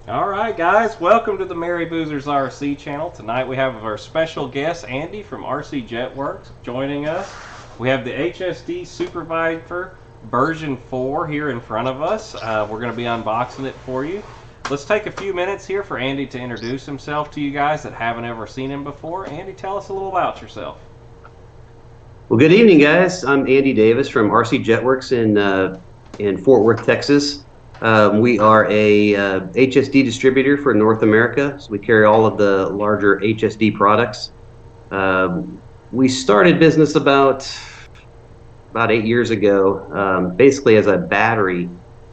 All right, guys, welcome to the Merry Boozers RC channel. Tonight we have our special guest, Andy from RC Jetwerx, joining us. We have the HSD Super Viper version 4 here in front of us. We're going to be unboxing it for you. Let's take a few minutes here for Andy to introduce himself to you guys that haven't ever seen him before. Andy, tell us a little about yourself. Well, good evening, guys. I'm Andy Davis from RC Jetwerx in Fort Worth, Texas. We are a HSD distributor for North America, so we carry all of the larger HSD products. We started business about 8 years ago, basically as a battery,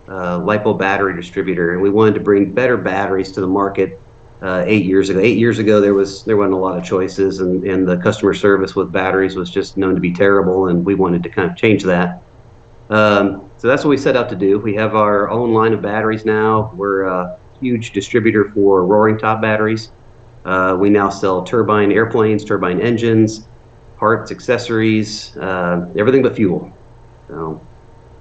LiPo battery distributor, and we wanted to bring better batteries to the market 8 years ago. 8 years ago, there wasn't a lot of choices, and the customer service with batteries was just known to be terrible, and we wanted to kind of change that. So that's what we set out to do. We have our own line of batteries now. We're a huge distributor for roaring top batteries. We now sell turbine airplanes, turbine engines, parts, accessories, everything but fuel. So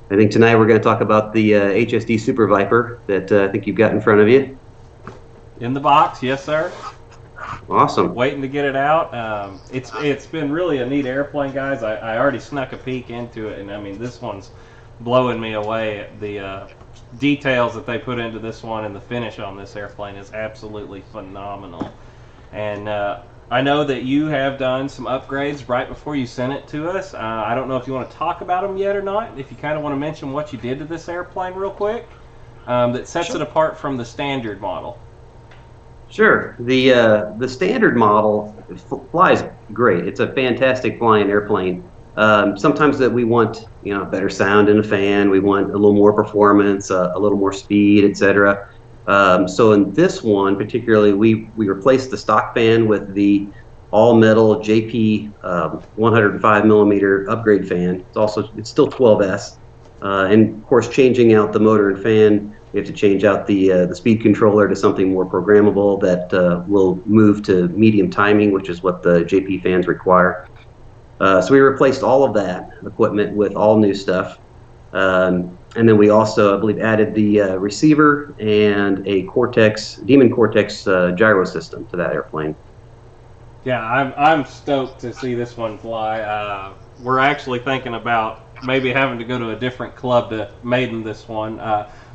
I think tonight we're going to talk about the HSD Super Viper that I think you've got in front of you. In the box, yes, sir. Awesome. Waiting to get it out. It's been really a neat airplane, guys. I already snuck a peek into it, and I mean, this one's blowing me away. The details that they put into this one and the finish on this airplane is absolutely phenomenal. And I know that you have done some upgrades right before you sent it to us. I don't know if you want to talk about them yet or not. If you kind of want to mention what you did to this airplane real quick, that sets it apart from the standard model. Sure. The standard model flies great. It's a fantastic flying airplane. Sometimes that we want better sound in a fan. We want a little more performance, a little more speed, etc. So in this one particularly, we replaced the stock fan with the all metal JP 105mm upgrade fan. It's still 12S, and of course changing out the motor and fan. We have to change out the speed controller to something more programmable that will move to medium timing, which is what the JP fans require. So we replaced all of that equipment with all new stuff. And then we also, I believe, added the receiver and a Demon Cortex gyro system to that airplane. Yeah, I'm stoked to see this one fly. We're actually thinking about maybe having to go to a different club to maiden this one.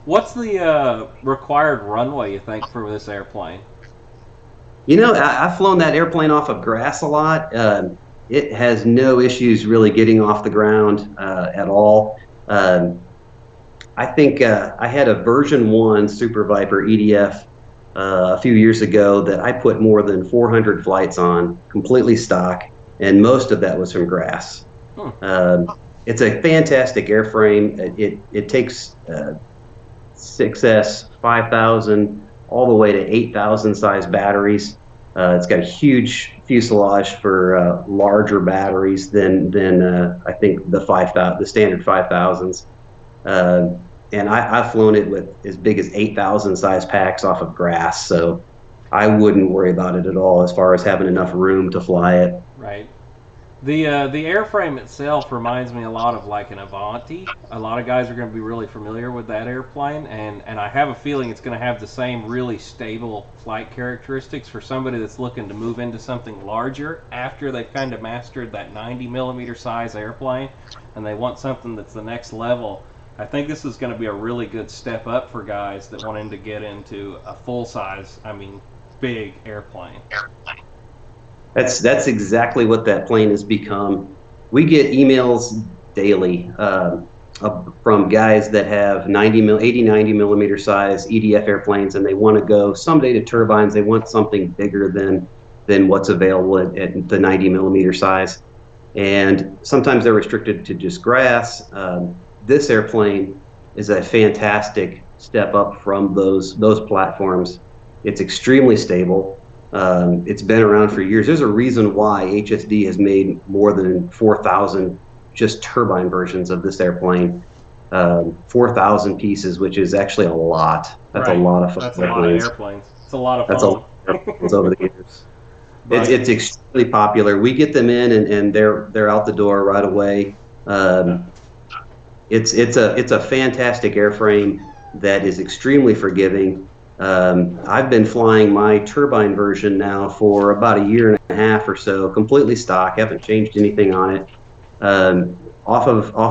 What's the required runway, you think, for this airplane? I've flown that airplane off of grass a lot. It has no issues really getting off the ground at all. I think I had a version 1 Super Viper EDF a few years ago that I put more than 400 flights on, completely stock, and most of that was from grass. It's a fantastic airframe. It takes 6S 5000 all the way to 8000 size batteries. It's got a huge fuselage for larger batteries than I think the standard 5000s. And I've flown it with as big as 8000 size packs off of grass, so I wouldn't worry about it at all as far as having enough room to fly it. Right. The airframe itself reminds me a lot of like an Avanti. A lot of guys are going to be really familiar with that airplane, and I have a feeling it's going to have the same really stable flight characteristics for somebody that's looking to move into something larger after they've kind of mastered that 90mm size airplane, and they want something that's the next level. I think this is going to be a really good step up for guys that want to get into a full-size, big airplane. That's exactly what that plane has become. We get emails daily from guys that have 80-90mm size EDF airplanes, and they want to go someday to turbines. They want something bigger than what's available at the 90mm size, and sometimes they're restricted to just grass. This airplane is a fantastic step up from those platforms. It's extremely stable. It's been around for years. There's a reason why HSD has made more than 4,000 just turbine versions of this airplane. 4,000 pieces, which is actually a lot. That's right. A lot of That's airplanes. A lot of airplanes. It's a lot of fun. That's a lot of airplanes over the years. It's extremely popular. We get them in, and they're out the door right away. It's a fantastic airframe that is extremely forgiving. I've been flying my turbine version now for about a year and a half or so, completely stock, haven't changed anything on it. Off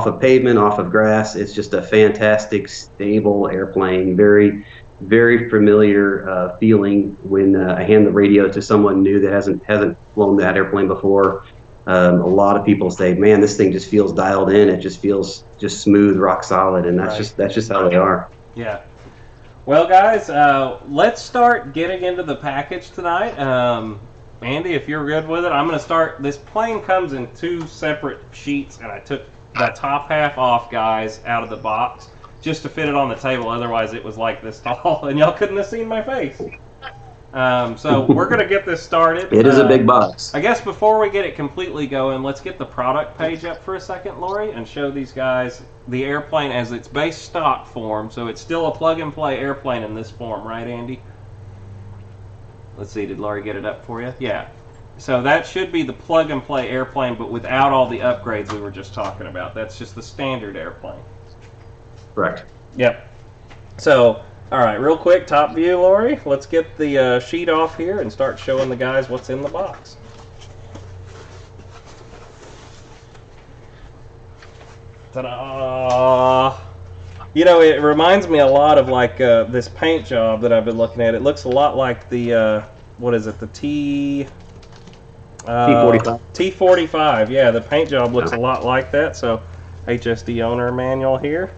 of pavement, off of grass, it's just a fantastic, stable airplane. Very, very familiar feeling when I hand the radio to someone new that hasn't flown that airplane before. A lot of people say, "Man, this thing just feels dialed in. It just feels just smooth, rock solid," and that's just how they are. Yeah. Well, guys, let's start getting into the package tonight. Andy, if you're good with it, I'm going to start. This plane comes in 2 separate sheets, and I took that top half off, guys, out of the box just to fit it on the table. Otherwise, it was like this tall, and y'all couldn't have seen my face. So we're going to get this started. It is a big box. I guess before we get it completely going, let's get the product page up for a second, Lori, and show these guys the airplane as its base stock form. So it's still a plug-and-play airplane in this form, right, Andy? Let's see, did Lori get it up for you? Yeah. So that should be the plug-and-play airplane, but without all the upgrades we were just talking about. That's just the standard airplane. Correct. Yep. So, all right, real quick, top view, Lori. Let's get the sheet off here and start showing the guys what's in the box. Ta-da! You know, it reminds me a lot of like this paint job that I've been looking at. It looks a lot like the, what is it, the T45. T45, yeah, the paint job looks a lot like that. So, HSD owner manual here,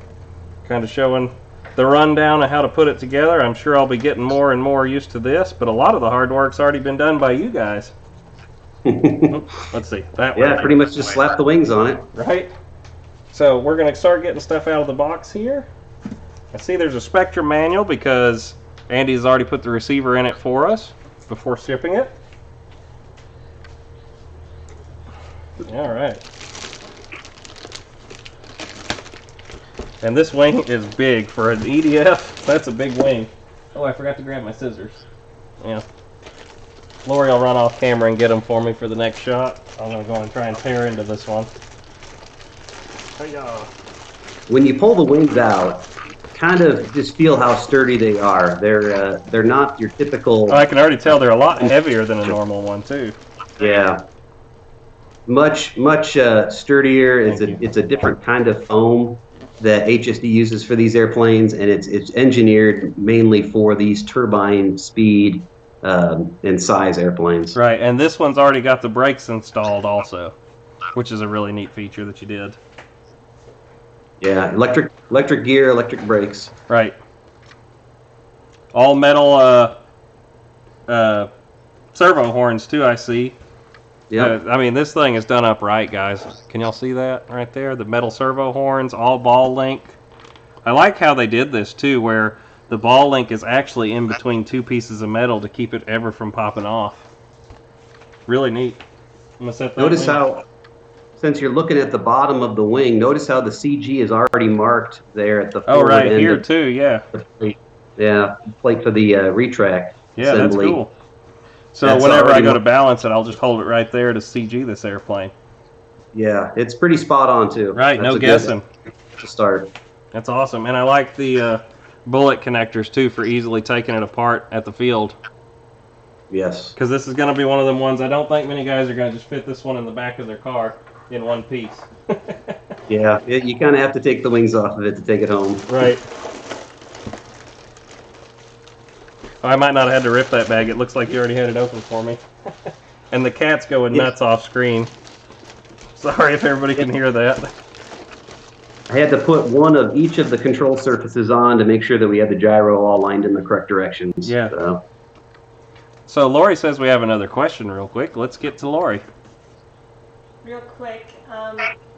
kind of showing the rundown of how to put it together. I'm sure I'll be getting more and more used to this, but a lot of the hard work's already been done by you guys. Let's see. That yeah, pretty much just slap the wings on it. Right? So we're going to start getting stuff out of the box here. I see there's a Spectrum manual because Andy's already put the receiver in it for us before shipping it. All right. And this wing is big for an EDF. That's a big wing. Oh, I forgot to grab my scissors. Yeah. Lori will run off camera and get them for me for the next shot. I'm going to go and try and tear into this one. Hi-ya. When you pull the wings out, kind of just feel how sturdy they are. They're not your typical... Oh, I can already tell they're a lot heavier than a normal one, too. Yeah. Much sturdier. It's a different kind of foam that HSD uses for these airplanes, and it's engineered mainly for these turbine speed and size airplanes. Right, and this one's already got the brakes installed also, which is a really neat feature that you did. Yeah, electric gear, electric brakes. Right. All metal servo horns too, I see. Yeah. I mean, this thing is done up right, guys. Can y'all see that right there? The metal servo horns, all ball link. I like how they did this too, where the ball link is actually in between 2 pieces of metal to keep it ever from popping off. Really neat. I'm gonna set that Notice how, since you're looking at the bottom of the wing, notice how the CG is already marked there at the forward right end here of too, yeah. the plate. Yeah, plate for the retract Yeah, assembly. that's cool. So That's whenever I already go to balance it, I'll just hold it right there to CG this airplane. Yeah, it's pretty spot on too. Right, That's no a guessing. good to start. That's awesome. And I like the bullet connectors too for easily taking it apart at the field. Yes. Because this is going to be one of them ones, I don't think many guys are going to just fit this one in the back of their car in one piece. Yeah, you kind of have to take the wings off of it to take it home. Right. I might not have had to rip that bag. It looks like you already had it open for me. And the cat's going nuts off screen. Sorry if everybody can hear that. I had to put one of each of the control surfaces on to make sure that we had the gyro all lined in the correct directions. Yeah. So Lori says we have another question real quick. Let's get to Lori. Real quick,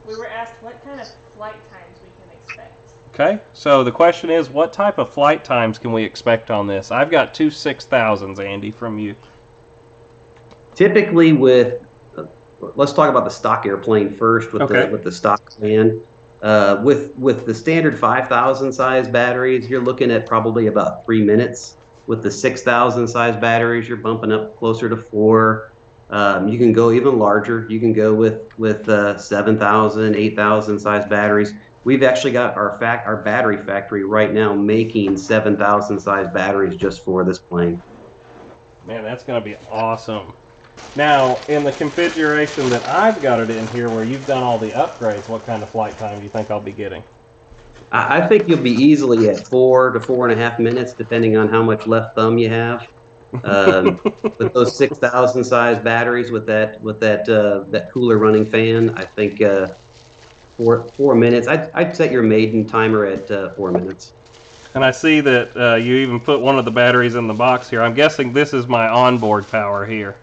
we were asked what kind of flight times we can expect. Okay, so the question is, what type of flight times can we expect on this? I've got 2 6000s, Andy, from you. Typically with, let's talk about the stock airplane first with the stock plan. With the standard 5,000 size batteries, you're looking at probably about 3 minutes. With the 6,000 size batteries, you're bumping up closer to 4. You can go even larger. You can go with 7,000, 8,000 size batteries. we've actually got our battery factory right now making 7,000 size batteries just for this plane. Man, that's going to be awesome. Now, in the configuration that I've got it in here, where you've done all the upgrades, what kind of flight time do you think I'll be getting? I think you'll be easily at 4 to 4.5 minutes, depending on how much left thumb you have. With those 6,000 size batteries, with that cooler running fan, I think 4 minutes. I'd set your maiden timer at 4 minutes. And I see that you even put one of the batteries in the box here. I'm guessing this is my onboard power here.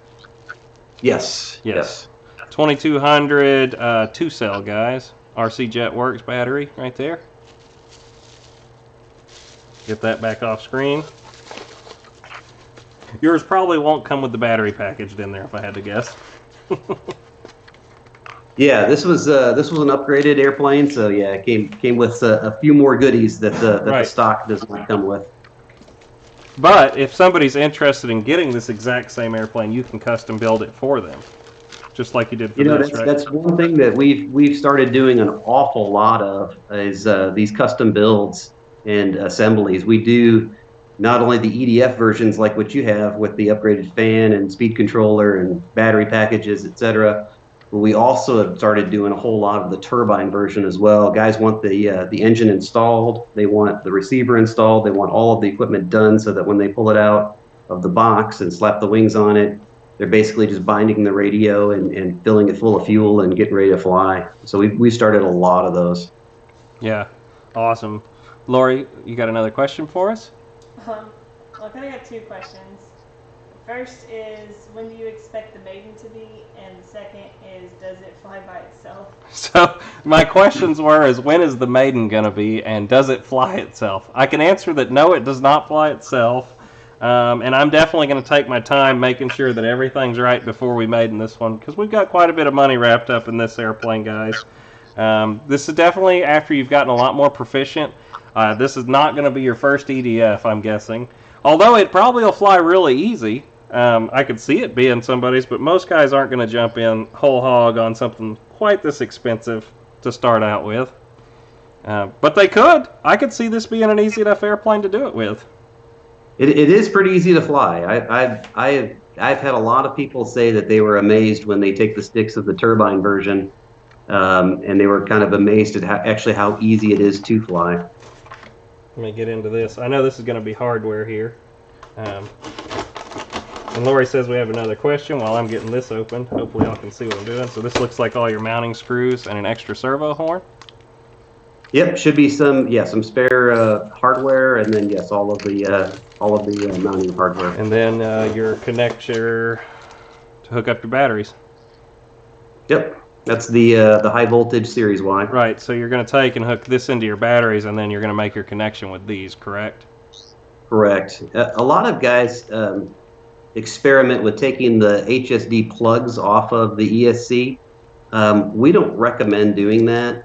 Yes. 2200 2-cell, guys. RC Jetwerx battery right there. Get that back off screen. Yours probably won't come with the battery packaged in there, if I had to guess. Yeah, this was an upgraded airplane, so yeah, it came with a few more goodies that the stock does not come with. But if somebody's interested in getting this exact same airplane, you can custom build it for them, just like you did for this, right? That's one thing that we've started doing an awful lot of is these custom builds and assemblies. We do not only the EDF versions like what you have with the upgraded fan and speed controller and battery packages, etc. But we also have started doing a whole lot of the turbine version as well. Guys want the engine installed, they want the receiver installed, they want all of the equipment done so that when they pull it out of the box and slap the wings on it, they're basically just binding the radio and filling it full of fuel and getting ready to fly. So we started a lot of those. Yeah, awesome. Lori, you got another question for us? Well, I kind of got two questions. First is, when do you expect the maiden to be? And the second is, does it fly by itself? So my questions were, is when is the maiden going to be, and does it fly itself? I can answer that no, it does not fly itself. And I'm definitely going to take my time making sure that everything's right before we maiden this one, because we've got quite a bit of money wrapped up in this airplane, guys. This is definitely after you've gotten a lot more proficient. This is not going to be your first EDF, I'm guessing. Although it probably will fly really easy. I could see it being somebody's, but most guys aren't going to jump in whole hog on something quite this expensive to start out with. But they could. I could see this being an easy enough airplane to do it with. It is pretty easy to fly. I've had a lot of people say that they were amazed when they take the sticks of the turbine version, and they were kind of amazed at how easy it is to fly. Let me get into this. I know this is going to be hardware here. And Lori says we have another question while I'm getting this open. Hopefully y'all can see what I'm doing. So this looks like all your mounting screws and an extra servo horn. Yep, should be some spare hardware, and then yes, all of the mounting hardware. And then your connector to hook up your batteries. Yep, that's the high voltage Series Y. Right. So you're going to take and hook this into your batteries, and then you're going to make your connection with these, correct? Correct. A lot of guys experiment with taking the HSD plugs off of the ESC. We don't recommend doing that.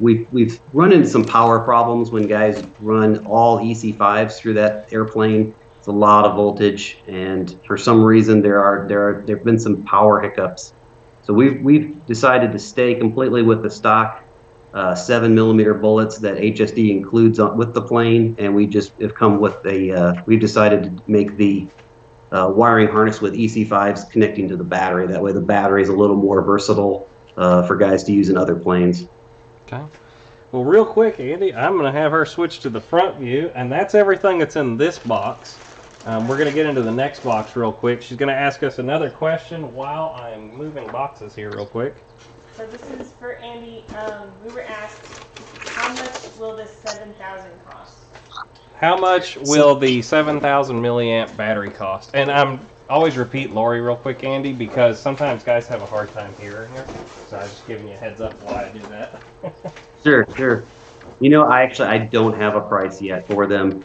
We've run into some power problems when guys run all EC5s through that airplane. It's a lot of voltage, and for some reason there've been some power hiccups. So we've decided to stay completely with the stock 7mm bullets that HSD includes with the plane, and we just have come with we've decided to make the wiring harness with EC5s connecting to the battery. That way the battery is a little more versatile for guys to use in other planes. Okay. Well, real quick, Andy, I'm going to have her switch to the front view, and that's everything that's in this box. We're going to get into the next box real quick. She's going to ask us another question while I'm moving boxes here real quick. So this is for Andy. We were asked, how much will this 7,000 cost? How much will the 7,000 milliamp battery cost? And I'm always repeat Lori real quick, Andy, because sometimes guys have a hard time hearing her. So I'm just giving you a heads up why I do that. Sure. You know, I don't have a price yet for them.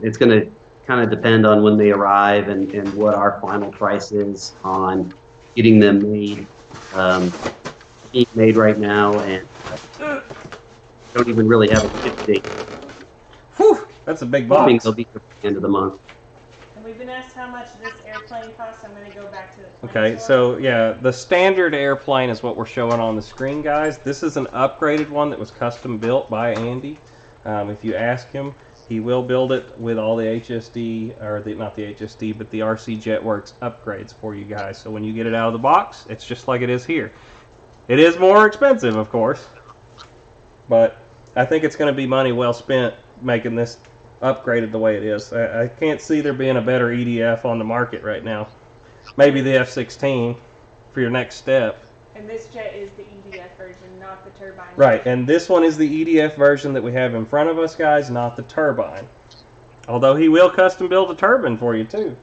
It's going to kind of depend on when they arrive and what our final price is on getting them made. Being made right now, and don't even really have a ship date. Whew, that's a big I think box. they'll be at the end of the month. And we've been asked how much this airplane costs. I'm going to go back to the plane Okay, store. so yeah, the standard airplane is what we're showing on the screen, guys. This is an upgraded one that was custom built by Andy. If you ask him, he will build it with all the HSD, or not the HSD, but the RC Jetwerx upgrades for you guys. So when you get it out of the box, it's just like it is here. It is more expensive, of course, but I think it's going to be money well spent making this upgraded the way it is. I can't see there being a better EDF on the market right now. Maybe the F-16 for your next step. And this jet is the EDF version, not the turbine. Right, version. and this one is the EDF version that we have in front of us, guys, not the turbine. Although he will custom build a turbine for you too.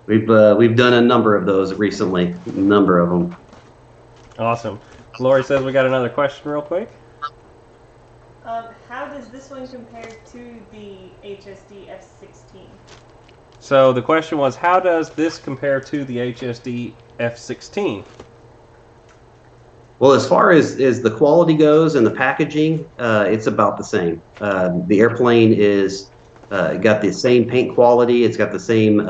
We've done a number of those recently, a number of them. Awesome. Lori says we got another question real quick. How does this one compare to the HSD F16? So the question was, how does this compare to the HSD F16? Well, as far as the quality goes and the packaging, it's about the same. The airplane is got the same paint quality. It's got the same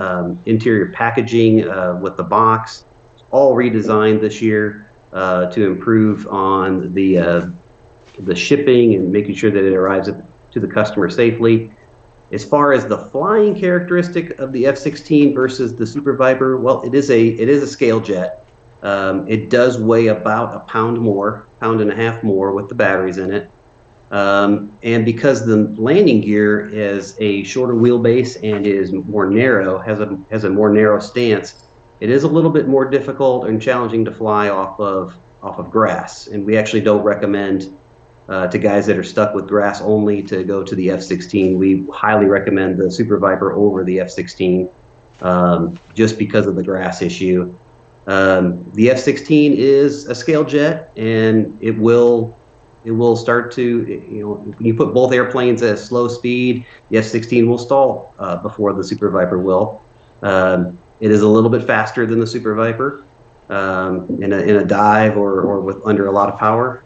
interior packaging with the box. All redesigned this year to improve on the shipping and making sure that it arrives to the customer safely. As far as the flying characteristic of the F-16 versus the Super Viper, well, it is a scale jet. It does weigh about a pound more, pound and a half more with the batteries in it. And because the landing gear is a shorter wheelbase and is more narrow, has a more narrow stance, it is a little bit more difficult and challenging to fly off of grass. And we actually don't recommend to guys that are stuck with grass only to go to the F-16. We highly recommend the Super Viper over the F-16 just because of the grass issue. The F-16 is a scale jet, and it will start to, when you put both airplanes at slow speed, the F-16 will stall before the Super Viper will. It is a little bit faster than the Super Viper in a dive or with under a lot of power.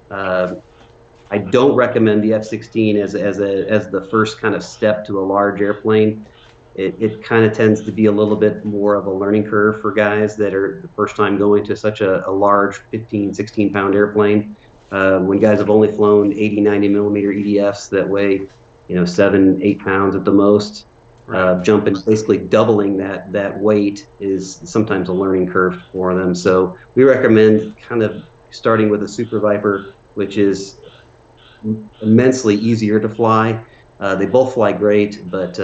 I don't recommend the F-16 as the first kind of step to a large airplane. It kind of tends to be a little bit more of a learning curve for guys that are the first time going to such a large 15, 16-pound airplane. When guys have only flown 80, 90 millimeter EDFs that weigh, 7, 8 pounds at the most, jumping, basically doubling that weight is sometimes a learning curve for them. So we recommend kind of starting with a Super Viper, which is immensely easier to fly. They both fly great, but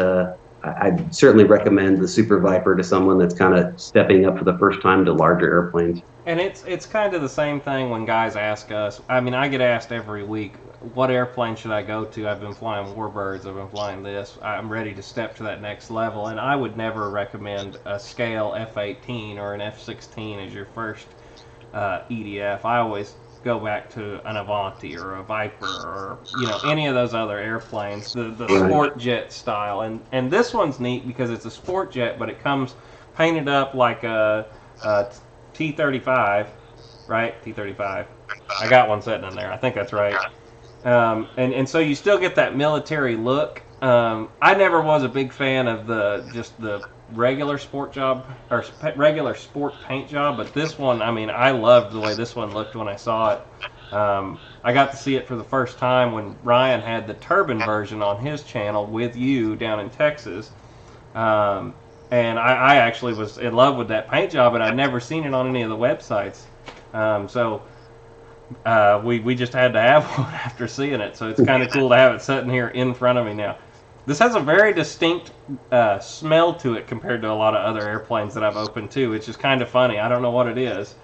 I certainly recommend the Super Viper to someone that's kind of stepping up for the first time to larger airplanes. And it's kind of the same thing when guys ask us. I mean, I get asked every week, what airplane should I go to? I've been flying Warbirds, I've been flying this. I'm ready to step to that next level, and I would never recommend a scale F-18 or an F-16 as your first EDF. I always go back to an Avanti or a Viper or any of those other airplanes, the sport jet style. And this one's neat because it's a sport jet, but it comes painted up like a T-35, right? T-35. I got one sitting in there. I think that's right. And so you still get that military look. I never was a big fan of the regular sport job or regular sport paint job, but this one, I mean, I loved the way this one looked when I saw it. I got to see it for the first time when Ryan had the Turbine version on his channel with you down in Texas. And I actually was in love with that paint job, and I'd never seen it on any of the websites. So we just had to have one after seeing it. So it's kind of cool to have it sitting here in front of me now. This has a very distinct smell to it compared to a lot of other airplanes that I've opened too, which is kind of funny. I don't know what it is,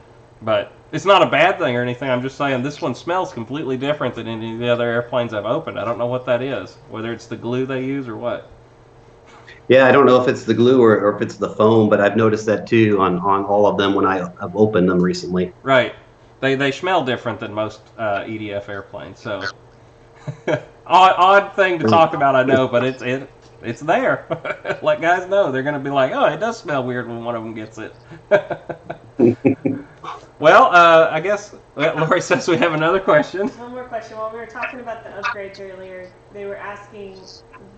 but it's not a bad thing or anything. I'm just saying this one smells completely different than any of the other airplanes I've opened. I don't know what that is, whether it's the glue they use or what. Yeah, I don't know if it's the glue or if it's the foam, but I've noticed that too on all of them when I've opened them recently. Right. They smell different than most EDF airplanes, so odd thing to talk about, I know, but it's there. Let guys know. They're going to be like, oh, it does smell weird when one of them gets it. Well, I guess Lori says we have another question. One more question. While we were talking about the upgrades earlier, they were asking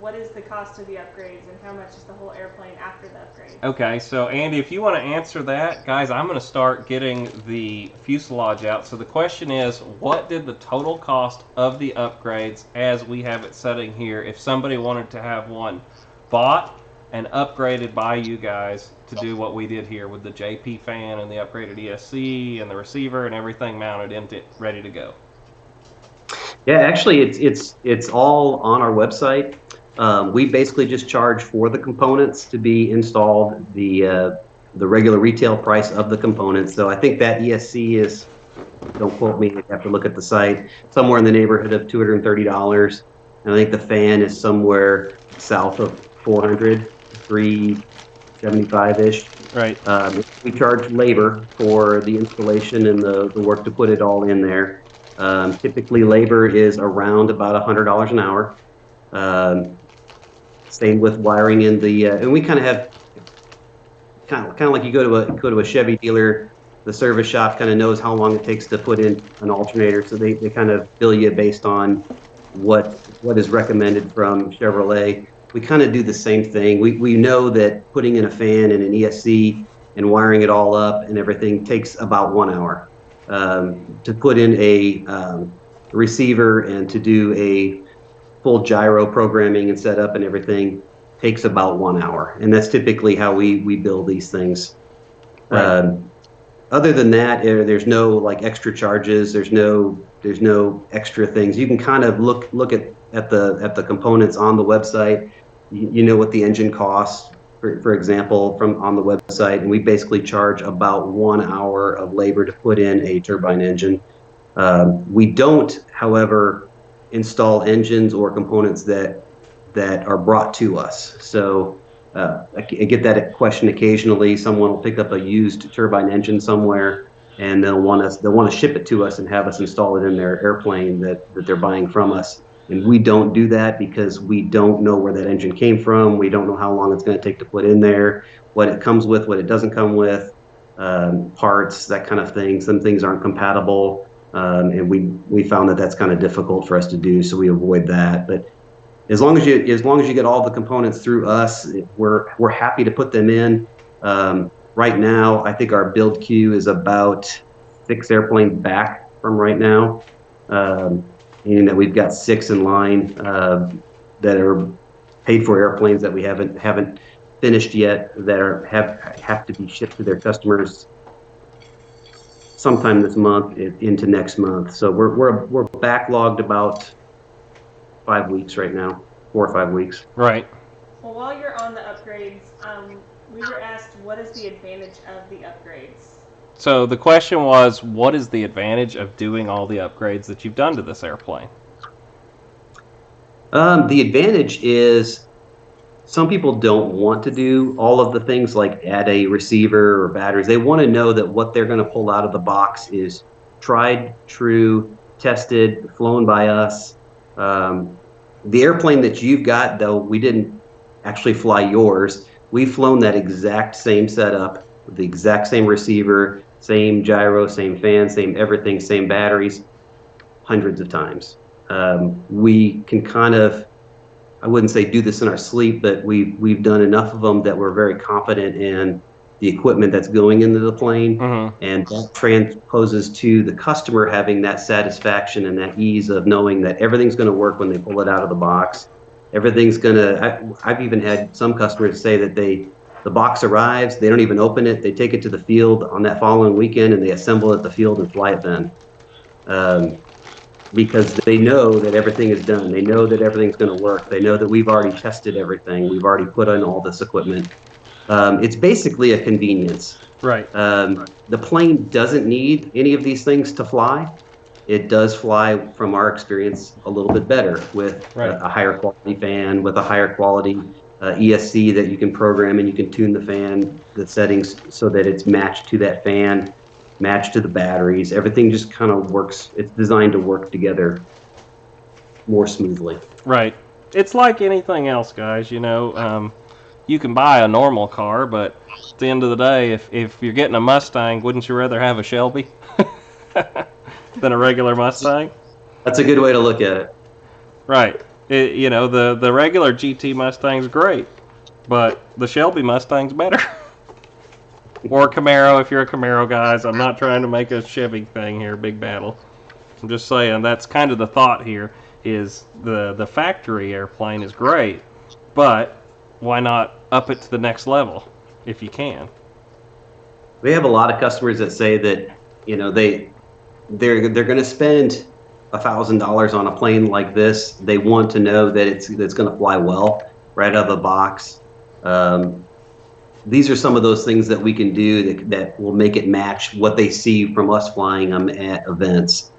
what is the cost of the upgrades and how much is the whole airplane after the upgrade? Okay, so Andy, if you want to answer that, guys, I'm going to start getting the fuselage out. So the question is, what did the total cost of the upgrades as we have it setting here, if somebody wanted to have one bought and upgraded by you guys to do what we did here with the JP fan and the upgraded ESC and the receiver and everything mounted into it, ready to go? Yeah, actually, it's all on our website. We basically just charge for the components to be installed, the regular retail price of the components. So I think that ESC is, don't quote me, I have to look at the site, somewhere in the neighborhood of $230. And I think the fan is somewhere south of 400, 375-ish. Right. We charge labor for the installation and the work to put it all in there. Typically, labor is around about $100 an hour. Same with wiring in the, and we kind of have, kind of like you go to a Chevy dealer, the service shop kind of knows how long it takes to put in an alternator, so they kind of bill you based on what is recommended from Chevrolet. We kind of do the same thing. We know that putting in a fan and an ESC and wiring it all up and everything takes about 1 hour. To put in a receiver and to do a full gyro programming and setup and everything takes about 1 hour, and that's typically how we build these things. Right. Other than that, there's no like extra charges. There's no extra things. You can kind of look at the components on the website. You know what the engine costs, for example, from on the website, and we basically charge about 1 hour of labor to put in a turbine engine. We don't, however, install engines or components that are brought to us. So I get that question occasionally. Someone will pick up a used turbine engine somewhere, and they'll want to ship it to us and have us install it in their airplane that they're buying from us. And we don't do that because we don't know where that engine came from. We don't know how long it's going to take to put in there, what it comes with, what it doesn't come with, parts, that kind of thing. Some things aren't compatible, and we found that that's kind of difficult for us to do, so we avoid that. But as long as you get all the components through us, we're happy to put them in. Right now, I think our build queue is about 6 airplanes back from right now. Meaning that we've got 6 in line that are paid for airplanes that we haven't finished yet, that have to be shipped to their customers sometime this month into next month. So we're backlogged about 5 weeks right now, 4 or 5 weeks. Right. Well, while you're on the upgrades, we were asked what is the advantage of the upgrades? So the question was, what is the advantage of doing all the upgrades that you've done to this airplane? The advantage is some people don't want to do all of the things like add a receiver or batteries. They want to know that what they're going to pull out of the box is tried, true, tested, flown by us. The airplane that you've got, though, we didn't actually fly yours. We've flown that exact same setup, the exact same receiver, same gyro, same fan, same everything, same batteries, hundreds of times. We can kind of, I wouldn't say do this in our sleep, but we've done enough of them that we're very confident in the equipment that's going into the plane, and that transposes to the customer having that satisfaction and that ease of knowing that everything's going to work when they pull it out of the box. Everything's going to, I've even had some customers say that the box arrives, they don't even open it, they take it to the field on that following weekend and they assemble it at the field and fly it then. Because they know that everything is done. They know that everything's going to work. They know that we've already tested everything. We've already put on all this equipment. It's basically a convenience. Right. The plane doesn't need any of these things to fly. It does fly, from our experience, a little bit better with a higher quality fan, with a higher quality ESC that you can program, and you can tune the fan, the settings, so that it's matched to that fan, matched to the batteries. Everything just kind of works. It's designed to work together more smoothly. Right. It's like anything else, guys. You know, you can buy a normal car, but at the end of the day, if you're getting a Mustang, wouldn't you rather have a Shelby than a regular Mustang? That's a good way to look at it. Right. You know, the regular GT Mustang's great, but the Shelby Mustang's better. Or Camaro, if you're a Camaro, guys. I'm not trying to make a Chevy thing here, big battle. I'm just saying that's kind of the thought here. Is the factory airplane is great, but why not up it to the next level if you can? We have a lot of customers that say that, you know, they're going to spend $1,000 on a plane like this. They want to know that it's going to fly well right out of the box. These are some of those things that we can do that will make it match what they see from us flying them at events.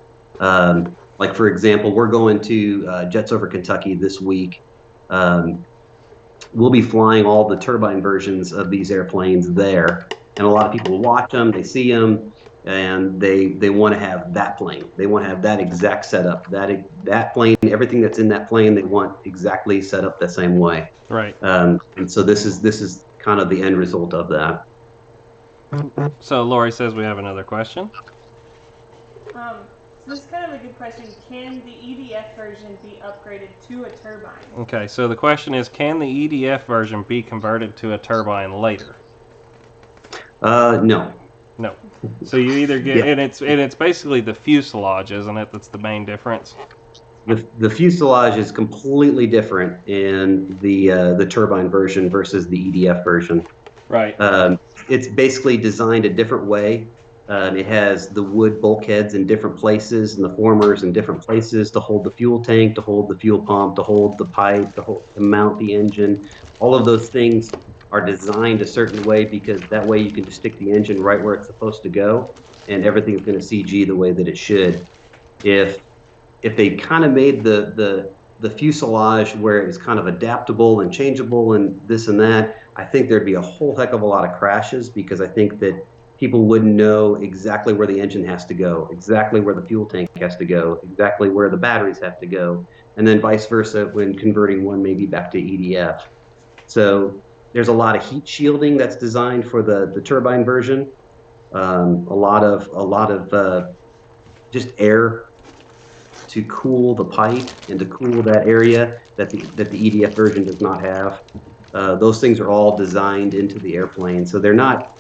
Like, for example, we're going to Jets Over Kentucky this week. We'll be flying all the turbine versions of these airplanes there. And a lot of people watch them, they see them, and they want to have that plane. They want to have that exact setup. That plane, everything that's in that plane, they want exactly set up the same way. Right. And so this is kind of the end result of that. So Lori says we have another question. So this is kind of a good question. Can the EDF version be upgraded to a turbine? Okay, so the question is, can the EDF version be converted to a turbine later? No. No. So you either get, Yeah. and it's basically the fuselage, isn't it? That's the main difference. The fuselage is completely different in the turbine version versus the EDF version. Right. It's basically designed a different way. It has the wood bulkheads in different places and the formers in different places to hold the fuel tank, to hold the fuel pump, to hold the pipe, to mount the engine. All of those things are designed a certain way because that way you can just stick the engine right where it's supposed to go, and everything's going to CG the way that it should. If they kind of made the fuselage where it was kind of adaptable and changeable and this and that, I think there'd be a whole heck of a lot of crashes, because I think that people wouldn't know exactly where the engine has to go, exactly where the fuel tank has to go, exactly where the batteries have to go, and then vice versa when converting one maybe back to EDF. So there's a lot of heat shielding that's designed for the turbine version. A lot of just air to cool the pipe and to cool that area that the EDF version does not have. Those things are all designed into the airplane, so they're not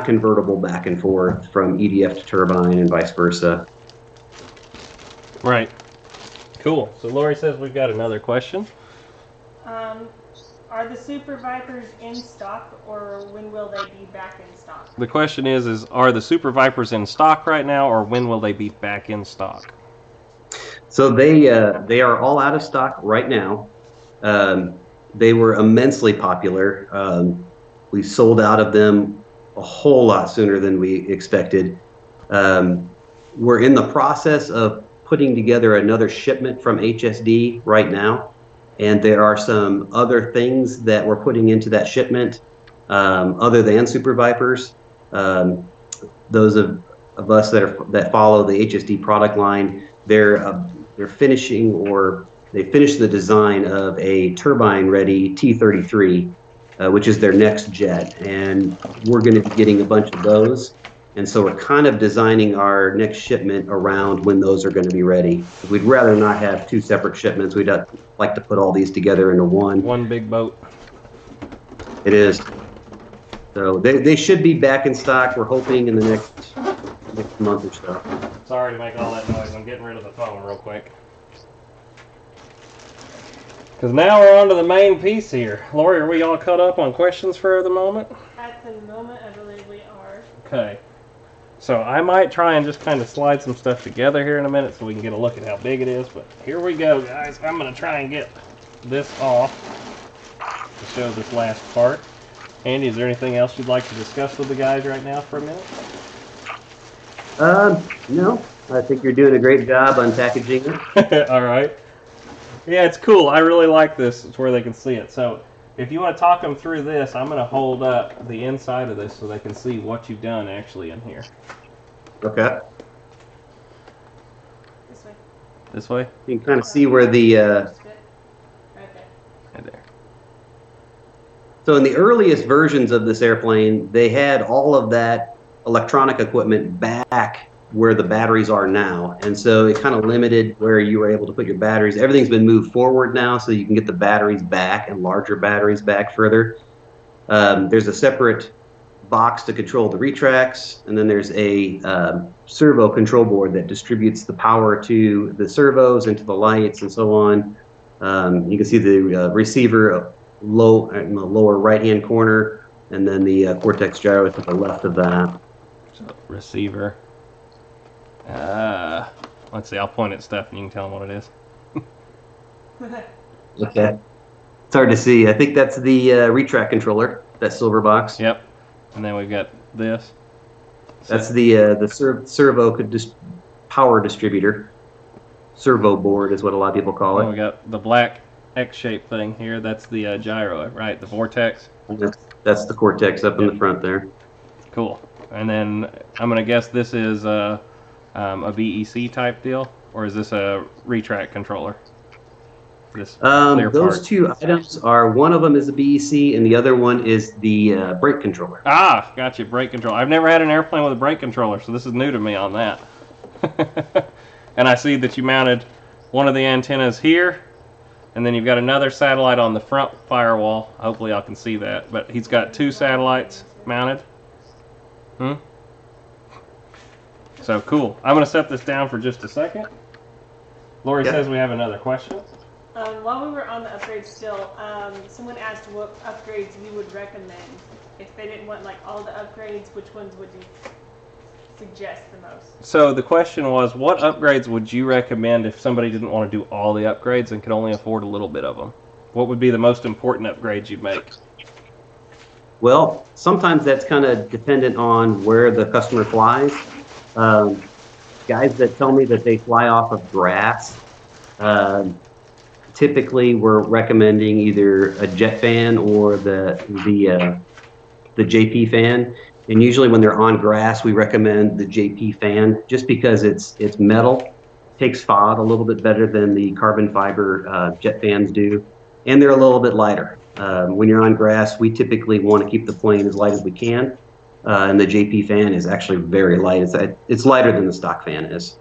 convertible back and forth from EDF to turbine and vice versa. Right. Cool. So Lori says we've got another question. Are the Super Vipers in stock, or when will they be back in stock? The question is are the Super Vipers in stock right now, or when will they be back in stock? So they are all out of stock right now. They were immensely popular. We sold out of them a whole lot sooner than we expected. We're in the process of putting together another shipment from HSD right now, and there are some other things that we're putting into that shipment other than Super Vipers. Those of us that follow the HSD product line, they're finishing, or they finished the design of a turbine-ready T-33. Which is their next jet, and we're going to be getting a bunch of those, and so we're kind of designing our next shipment around when those are going to be ready. We'd rather not have two separate shipments. We'd like to put all these together into one big boat. It is. So they should be back in stock, we're hoping, in the next month or so. Sorry to make all that noise. I'm getting rid of the phone real quick. Because now we're on to the main piece here. Lori, are we all caught up on questions for the moment? At the moment, I believe we are. Okay. So I might try and just kind of slide some stuff together here in a minute so we can get a look at how big it is. But here we go, guys. I'm going to try and get this off to show this last part. Andy, is there anything else you'd like to discuss with the guys right now for a minute? No. I think you're doing a great job unpackaging it. All right. Yeah, it's cool. I really like this. It's where they can see it. So if you want to talk them through this, I'm going to hold up the inside of this so they can see what you've done actually in here. Okay. This way. This way? You can kind of see where the Right there. Right there. So in the earliest versions of this airplane, they had all of that electronic equipment back where the batteries are now. And so it kind of limited where you were able to put your batteries. Everything's been moved forward now, so you can get the batteries back and larger batteries back further. There's a separate box to control the retracts, and then there's a servo control board that distributes the power to the servos and to the lights and so on. You can see the receiver low in the lower right-hand corner, and then the Cortex gyro to the left of that. So, receiver. Let's see, I'll point at stuff and you can tell them what it is. Okay. It's hard to see. I think that's the retract controller, that silver box. Yep. And then we've got this. That's the servo power distributor. Servo board is what a lot of people call it. We got the black X-shaped thing here. That's the gyro, right? The vortex. That's the Cortex up in the front there. Cool. And then I'm gonna guess this is a BEC type deal, or is this a retract controller? This clear those part. two items are, one of them is a BEC and the other one is the brake controller. Ah, gotcha, brake control. I've never had an airplane with a brake controller, so this is new to me on that. And I see that you mounted one of the antennas here, and then you've got another satellite on the front firewall. Hopefully I can see that, but he's got two satellites mounted. So cool. I'm going to set this down for just a second. Lori says we have another question. While we were on the upgrades still, someone asked what upgrades you would recommend. If they didn't want like all the upgrades, which ones would you suggest the most? So the question was, what upgrades would you recommend if somebody didn't want to do all the upgrades and could only afford a little bit of them? What would be the most important upgrades you'd make? Well, sometimes that's kind of dependent on where the customer flies. Guys that tell me that they fly off of grass, typically we're recommending either a jet fan or the JP fan. And usually when they're on grass, we recommend the JP fan just because it's metal, takes FOD a little bit better than the carbon fiber jet fans do, and they're a little bit lighter. When you're on grass, we typically want to keep the plane as light as we can, and the JP fan is actually very light. It's lighter than the stock fan is.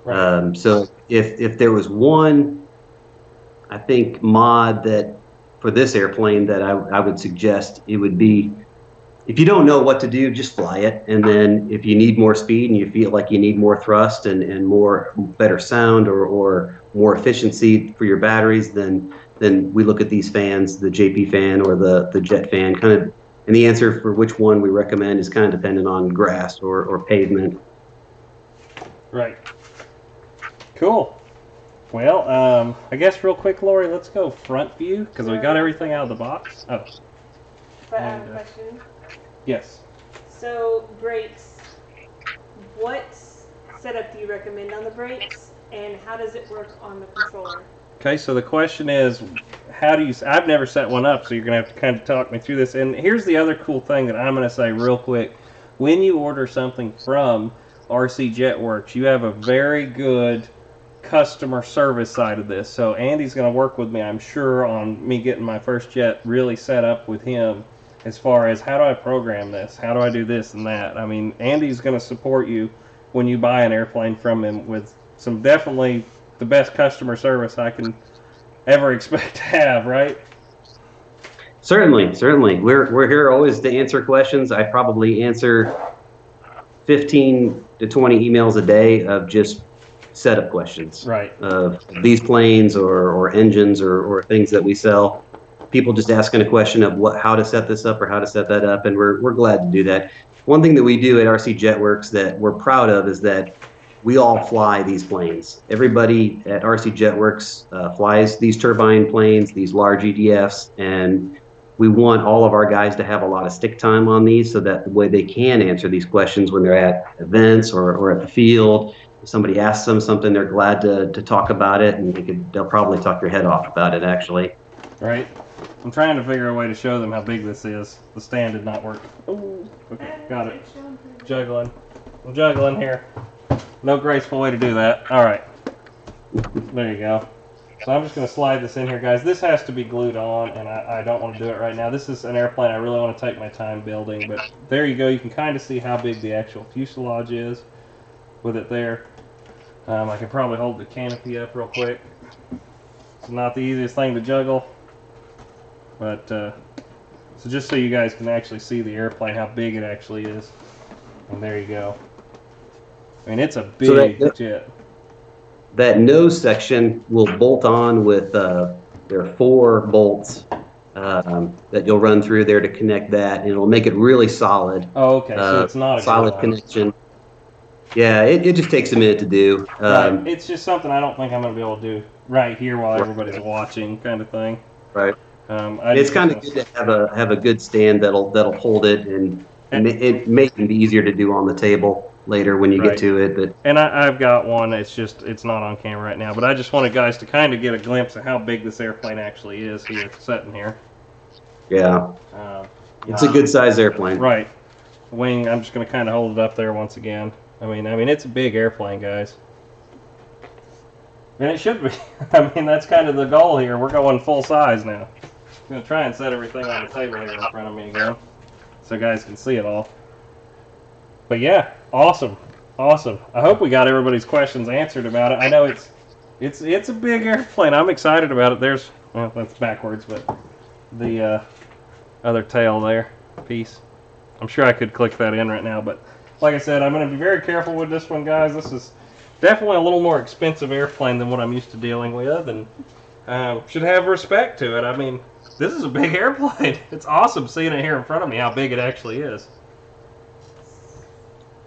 Right. So if there was one, I think, mod that for this airplane that I would suggest, it would be, if you don't know what to do, just fly it. And then if you need more speed and you feel like you need more thrust and better sound or more efficiency for your batteries, then we look at these fans, the JP fan or the jet fan, kind of. And the answer for which one we recommend is kind of dependent on grass or pavement. Right. Cool. Well, I guess real quick, Lori, let's go front view because we got everything out of the box. Oh. But I have a question. Yes. So brakes, what setup do you recommend on the brakes, and how does it work on the controller? Okay, so the question is, how do you? I've never set one up, so you're gonna have to kind of talk me through this. And here's the other cool thing that I'm gonna say real quick: when you order something from RC Jetwerx, you have a very good customer service side of this. So Andy's gonna work with me, I'm sure, on me getting my first jet really set up with him. As far as how do I program this? How do I do this and that? I mean, Andy's going to support you when you buy an airplane from him with some definitely the best customer service I can ever expect to have, right? Certainly. We're here always to answer questions. I probably answer 15 to 20 emails a day of just setup questions. Right. Of these planes or engines or things that we sell. People just asking a question of how to set this up or how to set that up, and we're glad to do that. One thing that we do at RC Jetwerx that we're proud of is that we all fly these planes. Everybody at RC Jetwerx flies these turbine planes, these large EDFs, and we want all of our guys to have a lot of stick time on these so that the way they can answer these questions when they're at events or at the field. If somebody asks them something, they're glad to talk about it, and they'll probably talk your head off about it, actually. Right. I'm trying to figure a way to show them how big this is. The stand did not work. Ooh, okay, got it. Juggling. I'm juggling here. No graceful way to do that. All right. There you go. So I'm just going to slide this in here, guys. This has to be glued on, and I don't want to do it right now. This is an airplane I really want to take my time building, but there you go. You can kind of see how big the actual fuselage is with it there. I can probably hold the canopy up real quick. It's not the easiest thing to juggle, but so just so you guys can actually see the airplane, how big it actually is. And there you go. I mean, it's a big jet. That nose section will bolt on with, there are 4 bolts that you'll run through there to connect that, and it'll make it really solid. Oh, okay, so it's not a solid connection. Yeah, it just takes a minute to do. Right. It's just something I don't think I'm going to be able to do right here while everybody's watching, kind of thing. Right. It's kind of good to have a good stand that'll hold it, and it may even be easier to do on the table later when you get to it. But I've got one. It's not on camera right now, but I just wanted guys to kind of get a glimpse of how big this airplane actually is here, sitting here. Yeah. It's a good size airplane. Right. Wing. I'm just going to kind of hold it up there once again. I mean, it's a big airplane, guys. And it should be. I mean, that's kind of the goal here. We're going full size now. I'm going to try and set everything on the table here in front of me again, so guys can see it all. But yeah, awesome, awesome. I hope we got everybody's questions answered about it. I know it's a big airplane. I'm excited about it. There's, well, that's backwards, but the other tail there piece. I'm sure I could click that in right now, but like I said, I'm going to be very careful with this one, guys. This is definitely a little more expensive airplane than what I'm used to dealing with, and should have respect to it. I mean, this is a big airplane. It's awesome seeing it here in front of me, how big it actually is.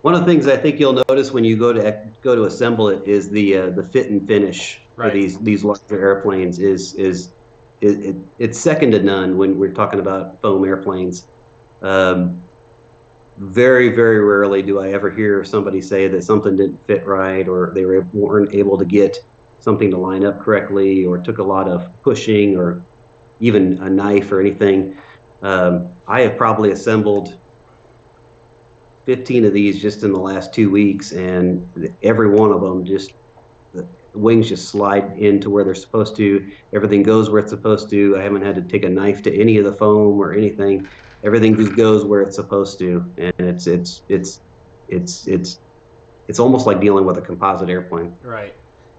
One of the things I think you'll notice when you go to assemble it is the fit and finish for these larger airplanes it's second to none when we're talking about foam airplanes. Very, very rarely do I ever hear somebody say that something didn't fit right, or they weren't able to get something to line up correctly, or took a lot of pushing, or even a knife or anything. I have probably assembled 15 of these just in the last 2 weeks, and every one of them the wings just slide into where they're supposed to. Everything goes where it's supposed to. I haven't had to take a knife to any of the foam or anything. Everything just goes where it's supposed to, and it's almost like dealing with a composite airplane. Right.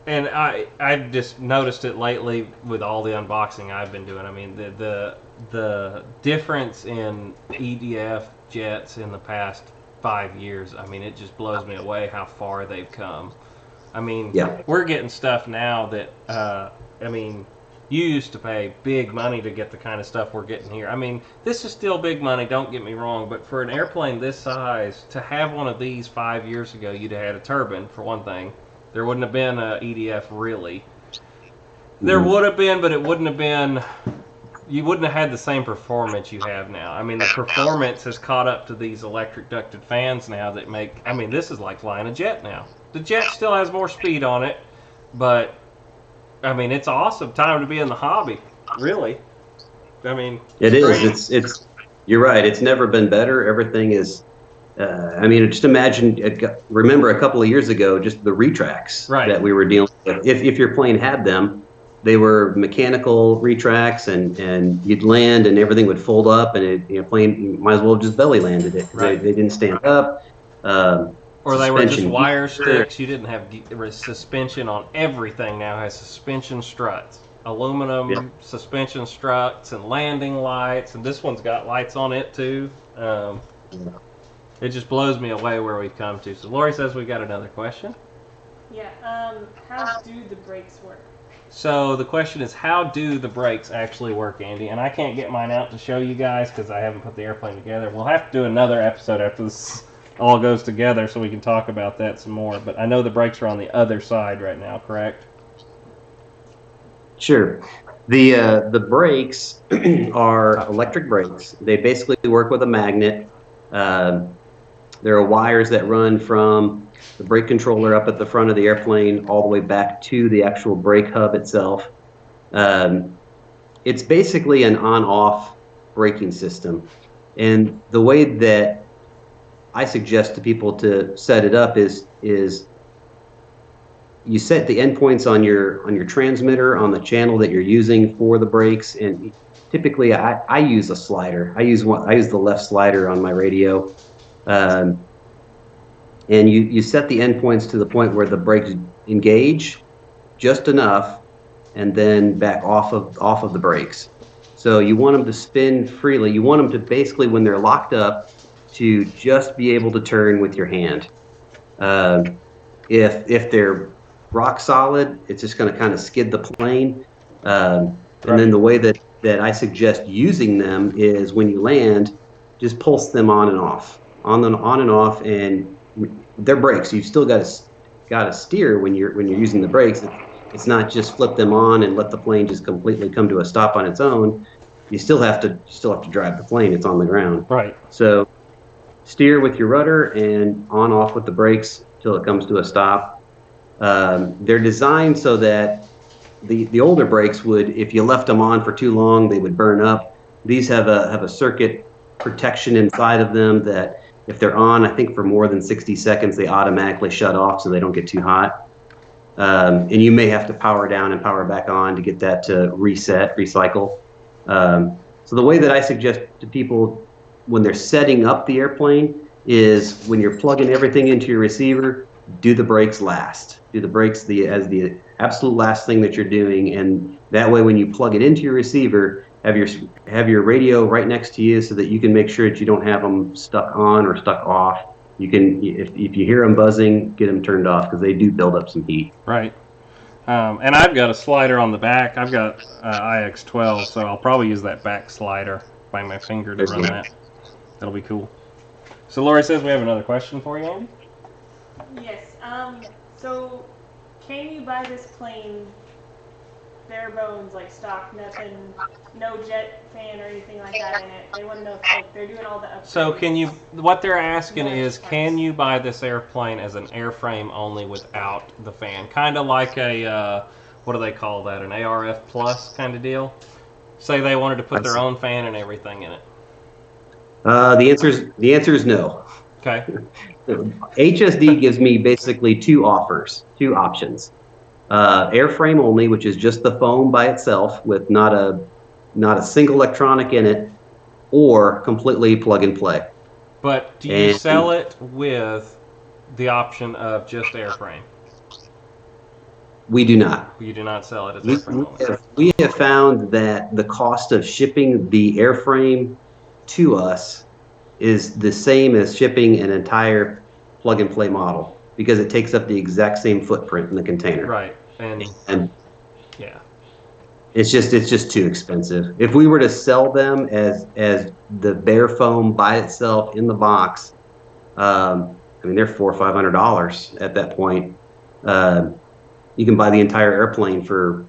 And I've just noticed it lately with all the unboxing I've been doing. I mean, the difference in EDF jets in the past 5 years, I mean, it just blows me away how far they've come. I mean, we're getting stuff now that, I mean, you used to pay big money to get the kind of stuff we're getting here. I mean, this is still big money, don't get me wrong, but for an airplane this size, to have one of these 5 years ago, you'd have had a turbine, for one thing. There wouldn't have been a EDF, really. There would have been, but it wouldn't have been... You wouldn't have had the same performance you have now. I mean, the performance has caught up to these electric ducted fans now that make... I mean, this is like flying a jet now. The jet still has more speed on it, but... I mean, it's awesome time to be in the hobby, really. I mean... It is. It's. You're right. It's never been better. Everything is... I mean, just imagine, remember a couple of years ago, just the retracts that we were dealing with. If your plane had them, they were mechanical retracts, and you'd land and everything would fold up, and plane, you might as well have just belly landed it. They didn't stand up. Or they were just wire sticks. You didn't have suspension on everything now. It has suspension struts. Aluminum suspension struts and landing lights, and this one's got lights on it too. It just blows me away where we've come to. So Lori says we got another question. Yeah, how do the brakes work? So the question is, how do the brakes actually work, Andy? And I can't get mine out to show you guys because I haven't put the airplane together. We'll have to do another episode after this all goes together so we can talk about that some more. But I know the brakes are on the other side right now, correct? Sure. The brakes are electric brakes. They basically work with a magnet. There are wires that run from the brake controller up at the front of the airplane all the way back to the actual brake hub itself. It's basically an on-off braking system. And the way that I suggest to people to set it up is you set the endpoints on your transmitter on the channel that you're using for the brakes, and typically I use a slider. I use the left slider on my radio, and you set the endpoints to the point where the brakes engage just enough, and then back off of the brakes. So you want them to spin freely. You want them to basically, when they're locked up, to just be able to turn with your hand. If they're rock solid, it's just going to kind of skid the plane. And then the way that I suggest using them is when you land, just pulse them on and off, on and off, and they're brakes. You've still got to steer when you're using the brakes. It's not just flip them on and let the plane just completely come to a stop on its own. You still have to drive the plane. It's on the ground. Right. So steer with your rudder and on off with the brakes till it comes to a stop. They're designed so that the older brakes would, if you left them on for too long, they would burn up. These have a circuit protection inside of them that if they're on, I think for more than 60 seconds, they automatically shut off so they don't get too hot. And you may have to power down and power back on to get that to recycle. So the way that I suggest to people when they're setting up the airplane is when you're plugging everything into your receiver, do the brakes last. Do the brakes as the absolute last thing that you're doing, and that way when you plug it into your receiver, have your radio right next to you so that you can make sure that you don't have them stuck on or stuck off. You can, if you hear them buzzing, get them turned off because they do build up some heat. Right. And I've got a slider on the back. I've got IX12, so I'll probably use that back slider by my finger to run that. That'll be cool. So Lori says we have another question for you, Andy. Yes. So can you buy this plane bare bones, like stock, nothing, no jet fan or anything like that in it? They want to know if they're doing all the upgrades. So what they're asking is, can you buy this airplane as an airframe only without the fan? Kind of like a, what do they call that, an ARF Plus kind of deal? Say they wanted to put their own fan and everything in it. The answer is no. Okay. HSD gives me basically two options. Airframe only, which is just the foam by itself with not a single electronic in it, or completely plug and play. But do you sell it with the option of just airframe? We do not. You do not sell it as airframe only. We have found that the cost of shipping the airframe to us is the same as shipping an entire plug and play model, because it takes up the exact same footprint in the container. Right. And yeah. It's just too expensive. If we were to sell them as the bare foam by itself in the box, I mean they're $400 or $500 at that point. You can buy the entire airplane for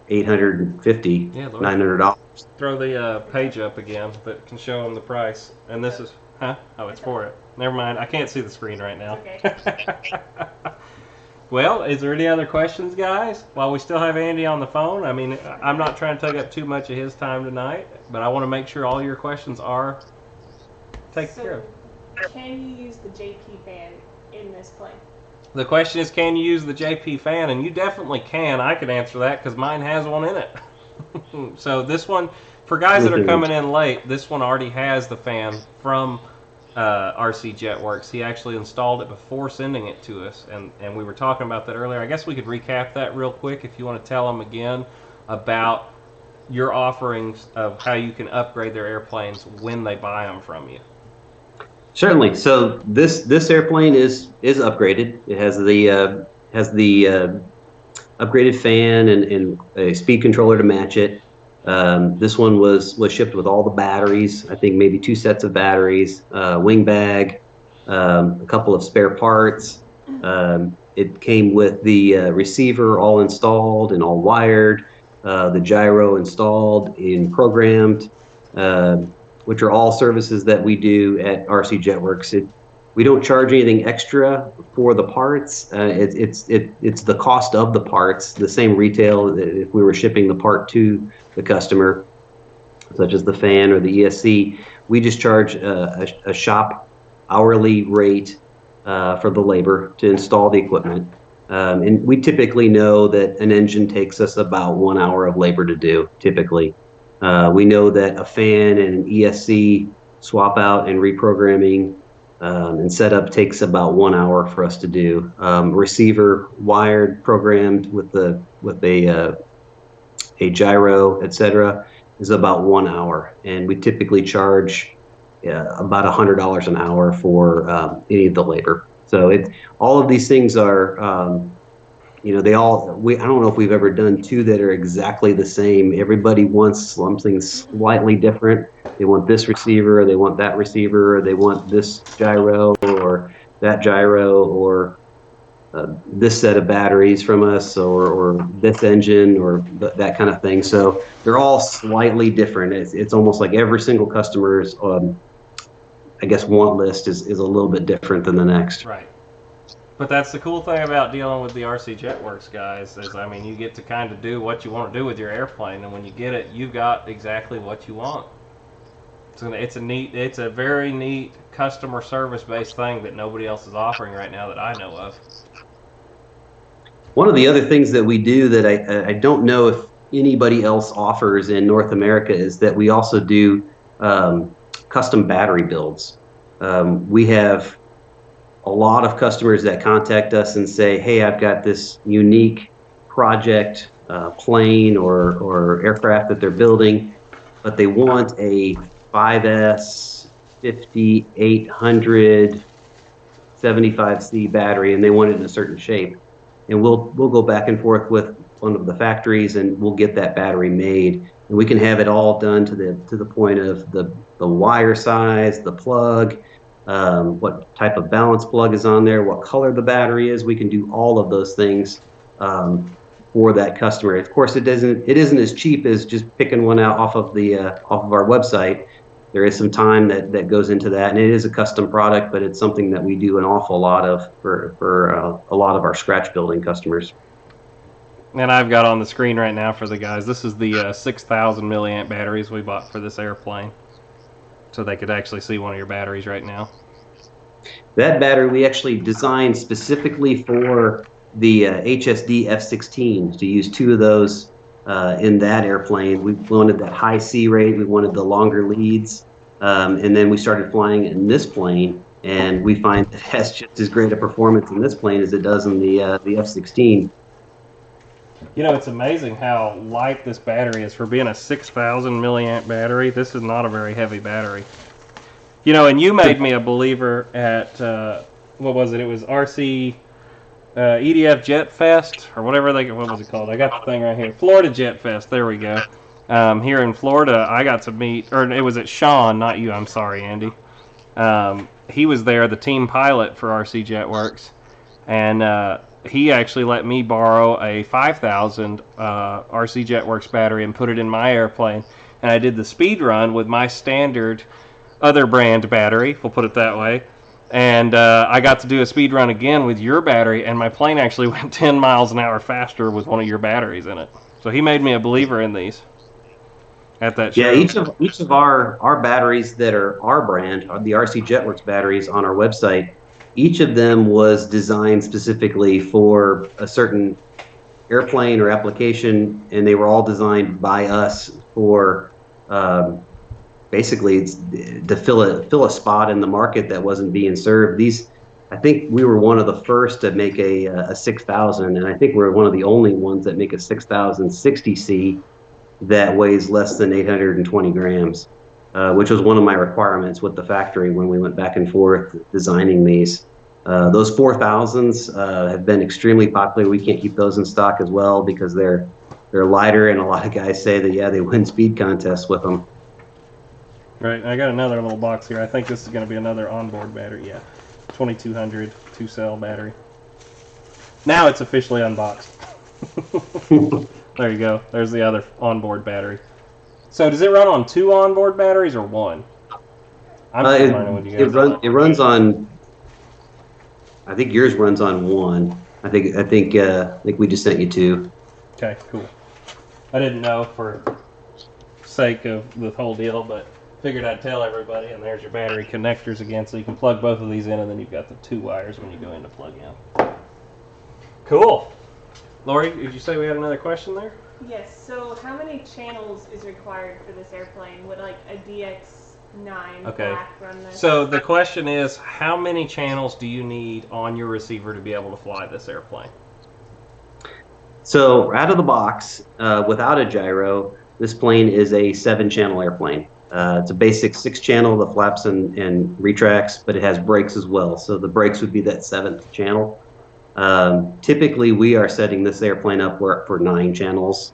$850, $900. Throw the page up again, but can show them the price. And this is, oh, it's for it. Never mind. I can't see the screen right now. Okay. Well, is there any other questions, guys? While we still have Andy on the phone, I mean, I'm not trying to take up too much of his time tonight, but I want to make sure all your questions are taken care of. Can you use the JP fan in this plane? The question is, can you use the JP fan? And you definitely can. I can answer that because mine has one in it. So this one, for guys that are coming in late, this one already has the fan from RC Jetwerx. He actually installed it before sending it to us, and we were talking about that earlier. I guess we could recap that real quick if you want to tell them again about your offerings of how you can upgrade their airplanes when they buy them from you. Certainly. So this airplane is upgraded. It has the upgraded fan and a speed controller to match it. This one was shipped with all the batteries. I think maybe 2 sets of batteries, wing bag, a couple of spare parts. It came with the receiver all installed and all wired, the gyro installed and programmed, which are all services that we do at RC Jetwerx. We don't charge anything extra for the parts. It's the cost of the parts, the same retail if we were shipping the part to the customer, such as the fan or the ESC. We just charge a shop hourly rate for the labor to install the equipment. And we typically know that an engine takes us about 1 hour of labor to do, typically. We know that a fan and an ESC swap out and reprogramming and setup takes about 1 hour for us to do. Receiver wired, programmed with a gyro, etc., is about 1 hour, and we typically charge about $100 an hour for any of the labor. So all of these things are, you know, I don't know if we've ever done two that are exactly the same. Everybody wants something slightly different. They want this receiver, or they want that receiver, or they want this gyro, or that gyro, or this set of batteries from us, or this engine, or that kind of thing. So they're all slightly different. It's almost like every single customer's, I guess, want list is a little bit different than the next. Right. But that's the cool thing about dealing with the RC Jetwerx guys is, I mean, you get to kind of do what you want to do with your airplane, and when you get it, you've got exactly what you want. So it's a very neat customer service based thing that nobody else is offering right now that I know of. One of the other things that we do that I don't know if anybody else offers in North America is that we also do custom battery builds. We have a lot of customers that contact us and say, hey, I've got this unique project plane or aircraft that they're building, but they want a 5S 5800 75C battery, and they want it in a certain shape. And we'll go back and forth with one of the factories, and we'll get that battery made. And we can have it all done to the point of the wire size, the plug, what type of balance plug is on there, what color the battery is. We can do all of those things for that customer. Of course, it isn't as cheap as just picking one out off of our website. There is some time that goes into that, and it is a custom product, but it's something that we do an awful lot of for a lot of our scratch building customers. And I've got on the screen right now for the guys, this is the 6,000 milliamp batteries we bought for this airplane. So they could actually see one of your batteries right now. That battery we actually designed specifically for the HSD F-16 to use two of those in that airplane. We wanted that high C rate, we wanted the longer leads, and then we started flying in this plane, and we find it has just as great a performance in this plane as it does in the F-16. You know, it's amazing how light this battery is for being a 6,000 milliamp battery. This is not a very heavy battery. You know, and you made me a believer at, what was it? It was RC EDF Jet Fest, or whatever what was it called? I got the thing right here. Florida Jet Fest, there we go. Here in Florida, I got to meet, or it was at Sean, not you, I'm sorry, Andy. He was there, the team pilot for RC Jetwerx, and he actually let me borrow a 5,000 RC Jetwerx battery and put it in my airplane. And I did the speed run with my standard other brand battery, we'll put it that way. And I got to do a speed run again with your battery, and my plane actually went 10 miles an hour faster with one of your batteries in it. So he made me a believer in these at that show. Yeah, each of our batteries that are our brand, the RC Jetwerx batteries on our website, each of them was designed specifically for a certain airplane or application, and they were all designed by us for basically it's to fill a spot in the market that wasn't being served. I think we were one of the first to make a 6,000, and I think we're one of the only ones that make a 6,000 60C that weighs less than 820 grams. Which was one of my requirements with the factory when we went back and forth designing these. Those 4,000s have been extremely popular. We can't keep those in stock as well because they're lighter, and a lot of guys say that, yeah, they win speed contests with them. Right, I got another little box here. I think this is going to be another onboard battery, yeah. 2200 2-cell battery. Now it's officially unboxed. There you go. There's the other onboard battery. So does it run on 2 onboard batteries or 1? I'm still learning with you guys. It runs on. I think yours runs on 1. I think we just sent you 2. Okay, cool. I didn't know for sake of the whole deal, but figured I'd tell everybody. And there's your battery connectors again, so you can plug both of these in, and then you've got the 2 wires when you go in to plug in. Cool. Lori, did you say we had another question there? Yes. So how many channels is required for this airplane? Would like a DX9 Okay. black run this? So the question is, how many channels do you need on your receiver to be able to fly this airplane? So out of the box, without a gyro, this plane is a 7-channel airplane. It's a basic 6-channel, the flaps and retracts, but it has brakes as well. So the brakes would be that 7th channel. Typically, we are setting this airplane up for 9 channels,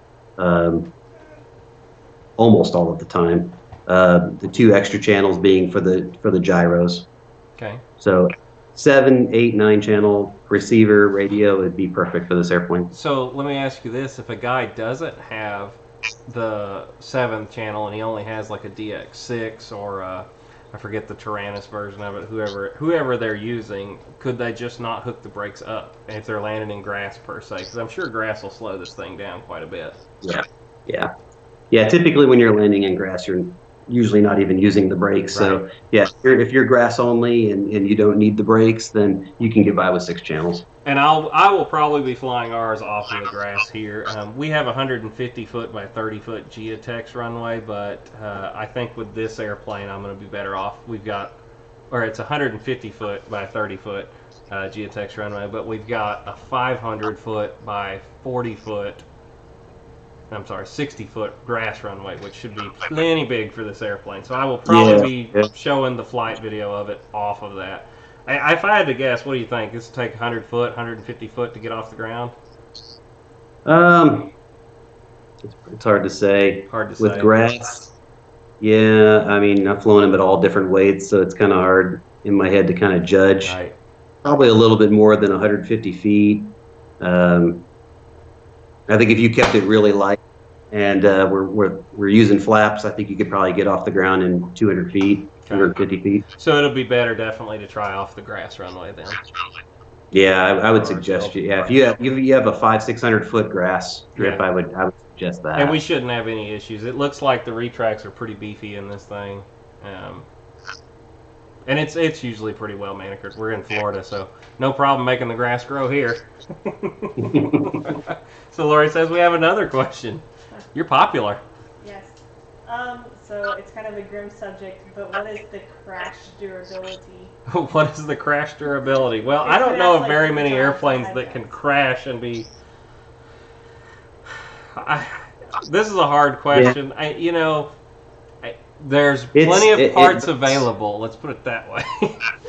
almost all of the time. The 2 extra channels being for the gyros. Okay. So 7, 8, 9 channel receiver radio would be perfect for this airplane. So let me ask you this: if a guy doesn't have the 7th channel and he only has like a DX6 or I forget the Tyrannus version of it, whoever they're using, could they just not hook the brakes up if they're landing in grass per se? Because I'm sure grass will slow this thing down quite a bit. Yeah. Typically, when you're landing in grass, you're usually not even using the brakes. Right. So yeah, if you're grass only and you don't need the brakes, then you can get by with 6 channels. And I will probably be flying ours off of the grass here. We have a 150 foot by 30 foot Jetwerx runway, but I think with this airplane I'm going to be better off. It's 150 foot by 30 foot Jetwerx runway, but we've got a 500 foot by 60 foot grass runway, which should be plenty big for this airplane. So I will probably be showing the flight video of it off of that. If I had to guess, what do you think? This will take 100 foot, 150 foot to get off the ground? It's hard to say. Hard to say. With grass, yeah, I mean, I've flown them at all different weights, so it's kind of hard in my head to kind of judge. Right. Probably a little bit more than 150 feet. I think if you kept it really light and we're using flaps, I think you could probably get off the ground in 200 feet. 150 feet. So it'll be better definitely to try off the grass runway then. Yeah, I would suggest you. Yeah, if you have a 500-600 foot grass strip, I would suggest that. And we shouldn't have any issues. It looks like the retracts are pretty beefy in this thing, and it's usually pretty well manicured. We're in Florida, so no problem making the grass grow here. So Lori says we have another question. You're popular. Yes. So it's kind of a grim subject, but what is the crash durability? What is the crash durability? Well, I don't know of very many airplanes that can crash and be... This is a hard question. Yeah. There's plenty of parts available, let's put it that way,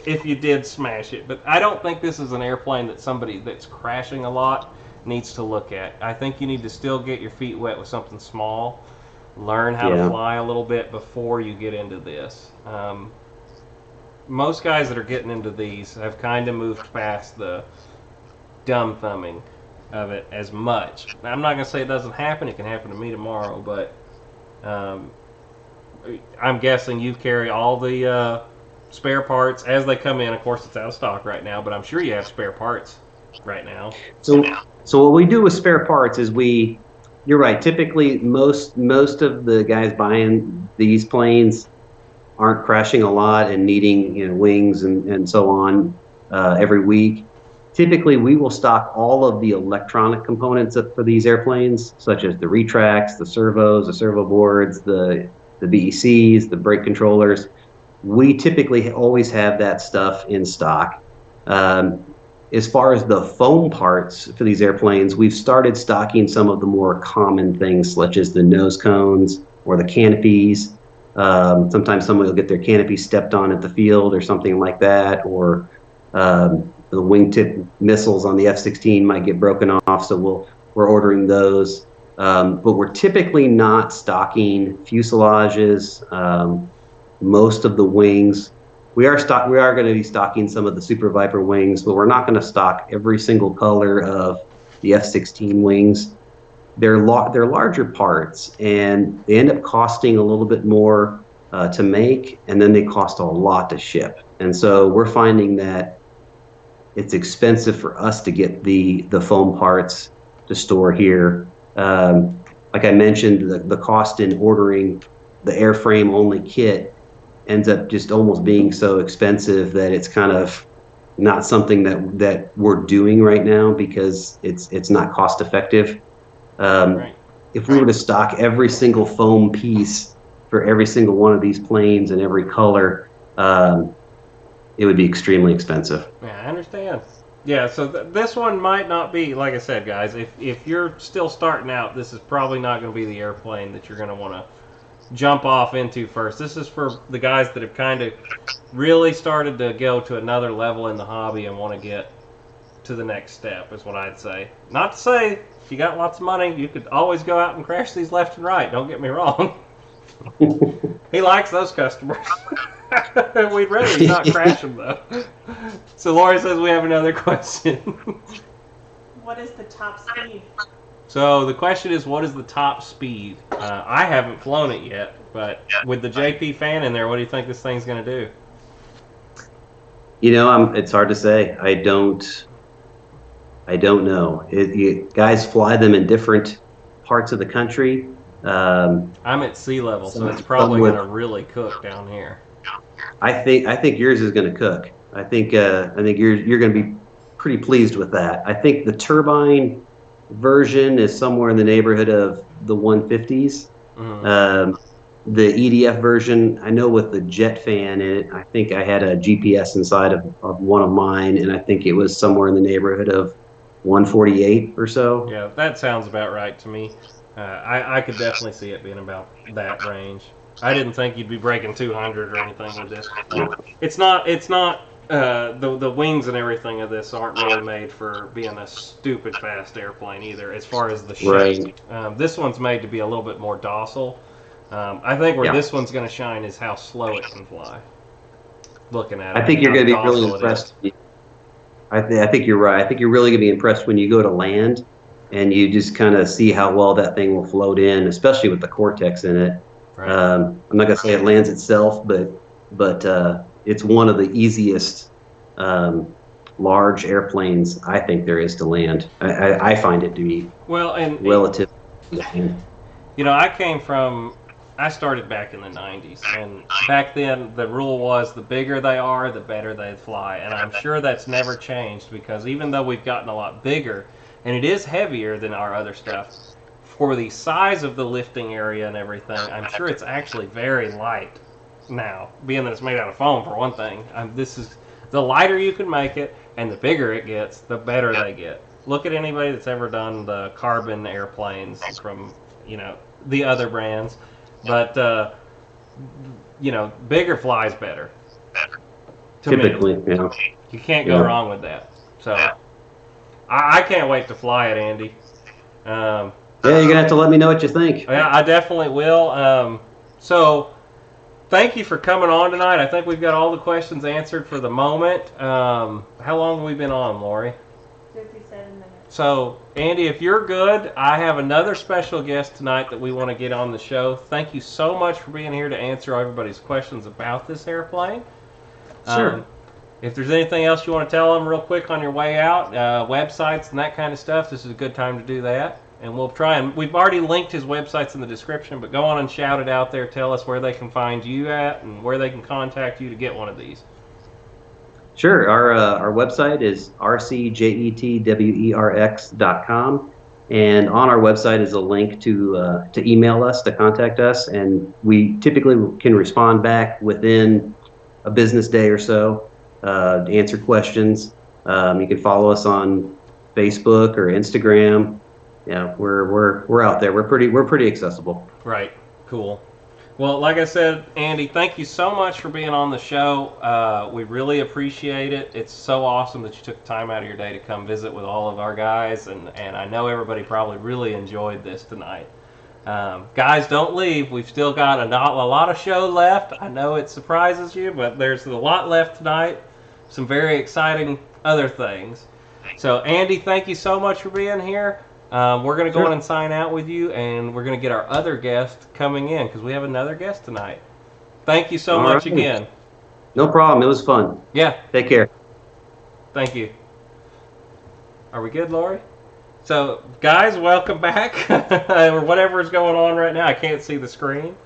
if you did smash it. But I don't think this is an airplane that somebody that's crashing a lot needs to look at. I think you need to still get your feet wet with something small, learn how to fly a little bit before you get into this. Most guys that are getting into these have kind of moved past the dumb thumbing of it as much. I'm not going to say it doesn't happen. It can happen to me tomorrow, but I'm guessing you carry all the spare parts as they come in. Of course, it's out of stock right now, but I'm sure you have spare parts right now. So what we do with spare parts is you're right. Typically, most of the guys buying these planes aren't crashing a lot and needing wings and so on every week. Typically, we will stock all of the electronic components for these airplanes, such as the retracts, the servos, the servo boards, the BECs, the brake controllers. We typically always have that stuff in stock. As far as the foam parts for these airplanes, we've started stocking some of the more common things, such as the nose cones or the canopies. Sometimes somebody will get their canopy stepped on at the field or something like that, or the wingtip missiles on the F-16 might get broken off, so we're ordering those. But we're typically not stocking fuselages, most of the wings. We are going to be stocking some of the Super Viper wings, but we're not going to stock every single color of the F-16 wings. They're larger parts, and they end up costing a little bit more to make, and then they cost a lot to ship. And so we're finding that it's expensive for us to get the foam parts to store here. Like I mentioned, the cost in ordering the airframe only kit ends up just almost being so expensive that it's kind of not something that we're doing right now because it's not cost effective. Right. If we were to stock every single foam piece for every single one of these planes in every color, it would be extremely expensive. Yeah, I understand. Yeah, so this one might not be, like I said, guys, if you're still starting out, this is probably not going to be the airplane that you're going to want to jump off into first. This is for the guys that have kind of really started to go to another level in the hobby and want to get to the next step, is what I'd say. Not to say, if you got lots of money, you could always go out and crash these left and right, don't get me wrong. He likes those customers. We'd rather not crash them, though. So Lori says we have another question. What is the top speed? So the question is, what is the top speed? I haven't flown it yet, but with the JP fan in there, what do you think this thing's going to do? You know, it's hard to say. I don't know. Guys fly them in different parts of the country. I'm at sea level, so it's probably going to really cook down here. I think yours is going to cook. I think you're going to be pretty pleased with that. I think the turbine version is somewhere in the neighborhood of the 150s. Mm-hmm. The EDF version, I know with the jet fan in it, I think I had a GPS inside of one of mine, and I think it was somewhere in the neighborhood of 148 or so. Yeah, that sounds about right to me. I could definitely see it being about that range. I didn't think you'd be breaking 200 or anything with this. It's not. The wings and everything of this aren't really made for being a stupid fast airplane either, as far as the shape. Right. This one's made to be a little bit more docile. I think where this one's going to shine is how slow it can fly. Looking at it, I think you're going to be really impressed. I think you're right. I think you're really going to be impressed when you go to land and you just kind of see how well that thing will float in, especially with the Cortex in it. Right. I'm not going to say it lands itself, but it's one of the easiest large airplanes I think there is to land. I find it to be relative. You know, I started back in the 90s, and back then the rule was the bigger they are, the better they fly. And I'm sure that's never changed, because even though we've gotten a lot bigger, and it is heavier than our other stuff, for the size of the lifting area and everything, I'm sure it's actually very light now, being that it's made out of foam for one thing. This is the lighter you can make it, and the bigger it gets, the better they get. Look at anybody that's ever done the carbon airplanes from, the other brands. But, bigger flies better. Typically, yeah. You can't go wrong with that. So, I can't wait to fly it, Andy. Yeah, you're going to have to let me know what you think. Yeah, I definitely will. So, thank you for coming on tonight. I think we've got all the questions answered for the moment. How long have we been on, Lori? 57 minutes. So, Andy, if you're good, I have another special guest tonight that we want to get on the show. Thank you so much for being here to answer everybody's questions about this airplane. Sure. If there's anything else you want to tell them real quick on your way out, websites and that kind of stuff, this is a good time to do that. And we'll try, and we've already linked his websites in the description, but go on and shout it out there. Tell us where they can find you at and where they can contact you to get one of these. Sure. Our website is rcjetwerx.com, and on our website is a link to email us, to contact us, and we typically can respond back within a business day or so to answer questions. You can follow us on Facebook or Instagram. Yeah, we're out there. We're pretty accessible. Right. Cool. Well, like I said, Andy, thank you so much for being on the show. We really appreciate it. It's so awesome that you took time out of your day to come visit with all of our guys, and I know everybody probably really enjoyed this tonight. Guys, don't leave. We've still got a lot of show left. I know it surprises you, but there's a lot left tonight. Some very exciting other things. So, Andy, thank you so much for being here. We're going to go on and sign out with you, and we're going to get our other guest coming in, because we have another guest tonight. Thank you so much again. No problem. It was fun. Yeah. Take care. Thank you. Are we good, Lori? So, guys, welcome back, or whatever is going on right now. I can't see the screen.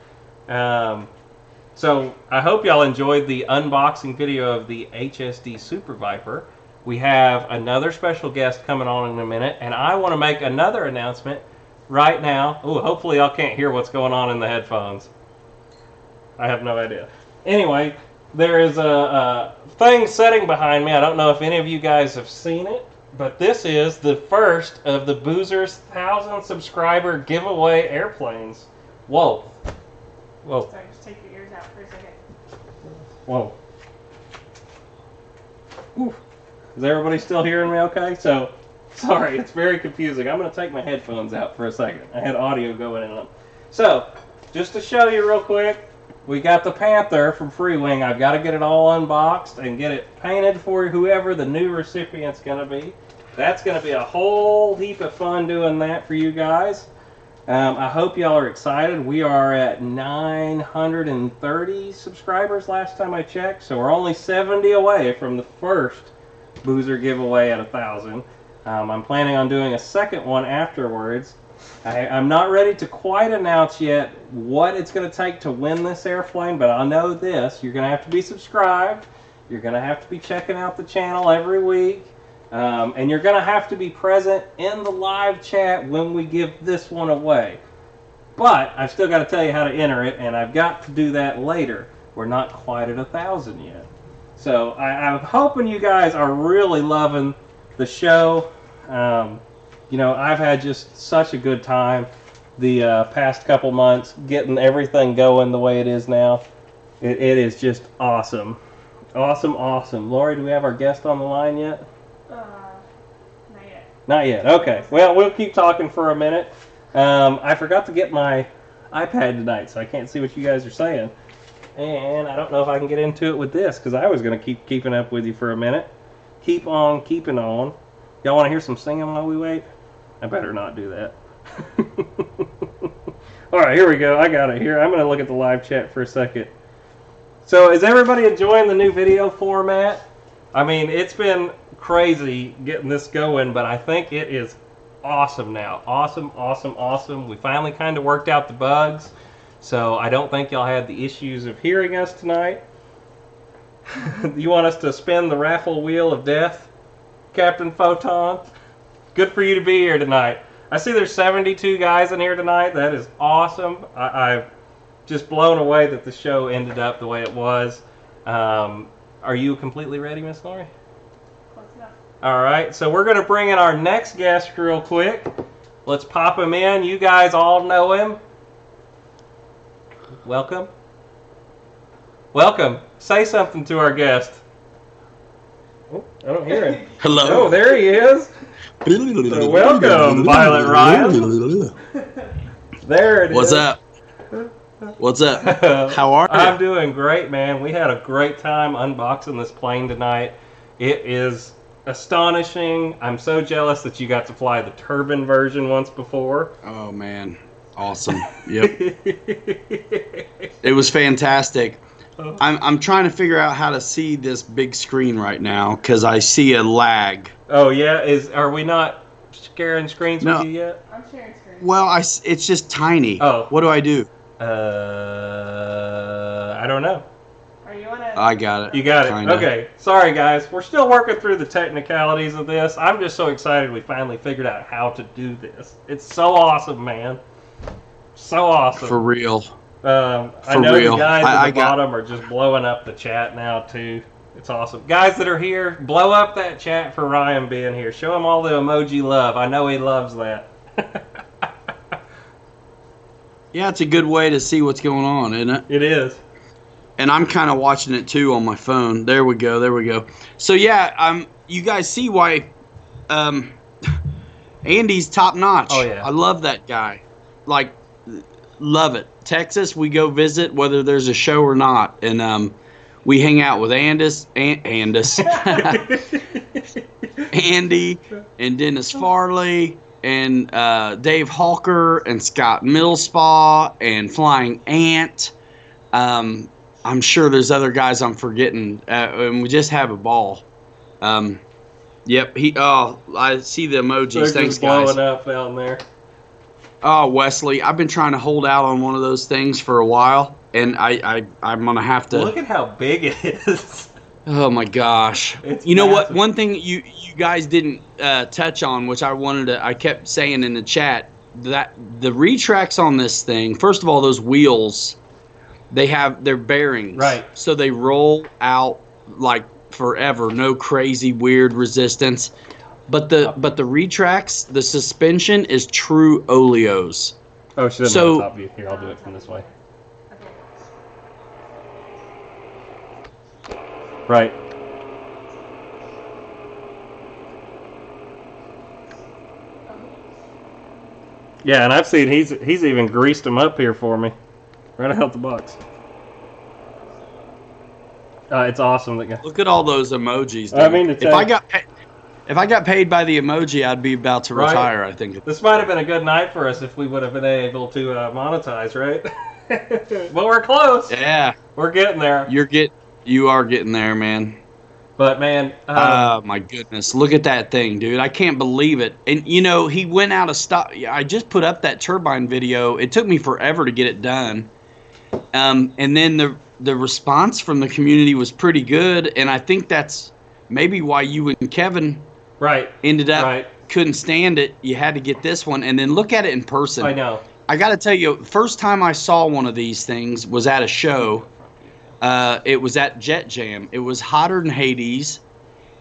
So I hope y'all enjoyed the unboxing video of the HSD Super Viper. We have another special guest coming on in a minute, and I want to make another announcement right now. Oh, hopefully y'all can't hear what's going on in the headphones. I have no idea. Anyway, there is a thing setting behind me. I don't know if any of you guys have seen it, but this is the first of the Boozer's 1,000 subscriber giveaway airplanes. Whoa. Whoa. Sorry, just take your ears out for a second. Whoa. Oof. Is everybody still hearing me okay? So, sorry, it's very confusing. I'm going to take my headphones out for a second. I had audio going in them. So, just to show you real quick, we got the Panther from Free Wing. I've got to get it all unboxed and get it painted for whoever the new recipient's going to be. That's going to be a whole heap of fun doing that for you guys. I hope y'all are excited. We are at 930 subscribers last time I checked, so we're only 70 away from the first Boozer giveaway at 1,000. I'm planning on doing a second one afterwards. I'm not ready to quite announce yet what it's going to take to win this airplane, but I know this. You're going to have to be subscribed. You're going to have to be checking out the channel every week. And you're going to have to be present in the live chat when we give this one away. But I've still got to tell you how to enter it, and I've got to do that later. We're not quite at 1,000 yet. So I'm hoping you guys are really loving the show. You know, I've had just such a good time the past couple months getting everything going the way it is now. It is just awesome. Awesome, awesome. Lori, do we have our guest on the line yet? Not yet. Not yet. Okay. Well, we'll keep talking for a minute. I forgot to get my iPad tonight, so I can't see what you guys are saying. And I don't know if I can get into it with this, because I was going to keep keeping up with you for a minute. Keep on keeping on. Y'all want to hear some singing while we wait? I better not do that. All right, here we go. I got it here. I'm going to look at the live chat for a second. So is everybody enjoying the new video format? I mean, it's been crazy getting this going, but I think it is awesome now. Awesome, awesome, awesome. We finally kind of worked out the bugs, so I don't think y'all had the issues of hearing us tonight. You want us to spin the raffle wheel of death, Captain Photon? Good for you to be here tonight. I see there's 72 guys in here tonight. That is awesome. I've just blown away that the show ended up the way it was. Are you completely ready, Miss Lori? Close enough. All right, so we're going to bring in our next guest real quick. Let's pop him in. You guys all know him. Welcome. Welcome. Say something to our guest. Oh, I don't hear him. Hello. Oh, there he is. So welcome, Violet Ryan. There it is. What's up? What's up? How are you? I'm doing great, man. We had a great time unboxing this plane tonight. It is astonishing. I'm so jealous that you got to fly the Turbine version once before. Oh, man. Awesome. Yep. It was fantastic. I'm trying to figure out how to see this big screen right now because I see a lag. Oh, yeah? Are we not sharing screens with you yet? I'm sharing screen. Well, it's just tiny. Oh. What do I do? I don't know. Are you on a... I got it. You got it. Kinda. Okay. Sorry, guys. We're still working through the technicalities of this. I'm just so excited we finally figured out how to do this. It's so awesome, man. So awesome. For real. I know the guys at the bottom are just blowing up the chat now, too. It's awesome. Guys that are here, blow up that chat for Ryan being here. Show him all the emoji love. I know he loves that. Yeah, it's a good way to see what's going on, isn't it? It is. And I'm kind of watching it too on my phone. There we go. There we go. So yeah, you guys see why Andy's top notch. Oh yeah. I love that guy. Like, love it. Texas, we go visit whether there's a show or not, and we hang out with Andy and Dennis Farley and Dave Hawker and Scott Millspaw and Flying Ant. I'm sure there's other guys I'm forgetting, and we just have a ball. Yep. I see the emojis. They're Thanks, just blowing guys. up down there. Oh, Wesley, I've been trying to hold out on one of those things for a while. and I'm gonna have to. Look at how big it is. Oh my gosh! It's You know what? massive. One thing you guys didn't touch on, which I kept saying in the chat, that the retracts on this thing. First of all, those wheels, they're bearings, Right. So they roll out like forever, no crazy weird resistance. But the retracts, the suspension is true oleos. Oh, she doesn't So- have a top view. Here, I'll do it from this way. Okay. Right. Yeah, and I've seen he's even greased them up here for me, right out the box. It's awesome. Look at all those emojis. Dude. I mean, if I got paid by the emoji, I'd be about to Right. retire. I think. This might have been a good night for us if we would have been able to monetize, right? But we're close. Yeah, We're getting there. you are getting there, man. But man, Oh my goodness, look at that thing, dude! I can't believe it. And you know, he went out of stock. I just put up that turbine video. It took me forever to get it done. And then the response from the community was pretty good, and I think that's maybe why you and Kevin right, ended up right. couldn't stand it. You had to get this one, and then look at it in person. I know. I got to tell you, first time I saw one of these things was at a show. It was at Jet Jam. It was hotter than Hades,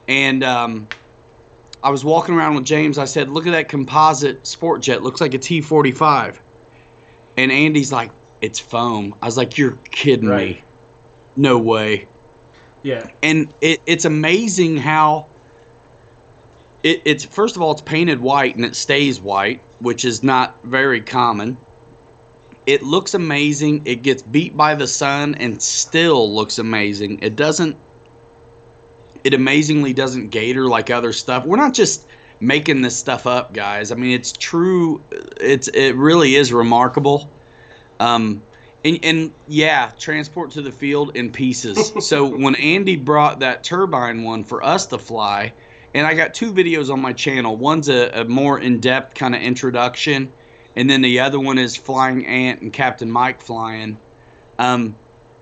and I was walking around with James. I said, "Look at that composite sport jet. Looks like a T-45." And Andy's like, "It's foam." I was like, "You're kidding Right. me? No way." Yeah. And it's amazing how it's first of all, it's painted white and it stays white, which is not very common. It looks amazing. It gets beat by the sun and still looks amazing. It amazingly doesn't gator like other stuff. We're not just making this stuff up, guys. I mean, it's true. It really is remarkable. And yeah, transport to the field in pieces. So when Andy brought that turbine one for us to fly, and I got two videos on my channel. One's a more in-depth kind of introduction, and then the other one is Flying Ant and Captain Mike flying,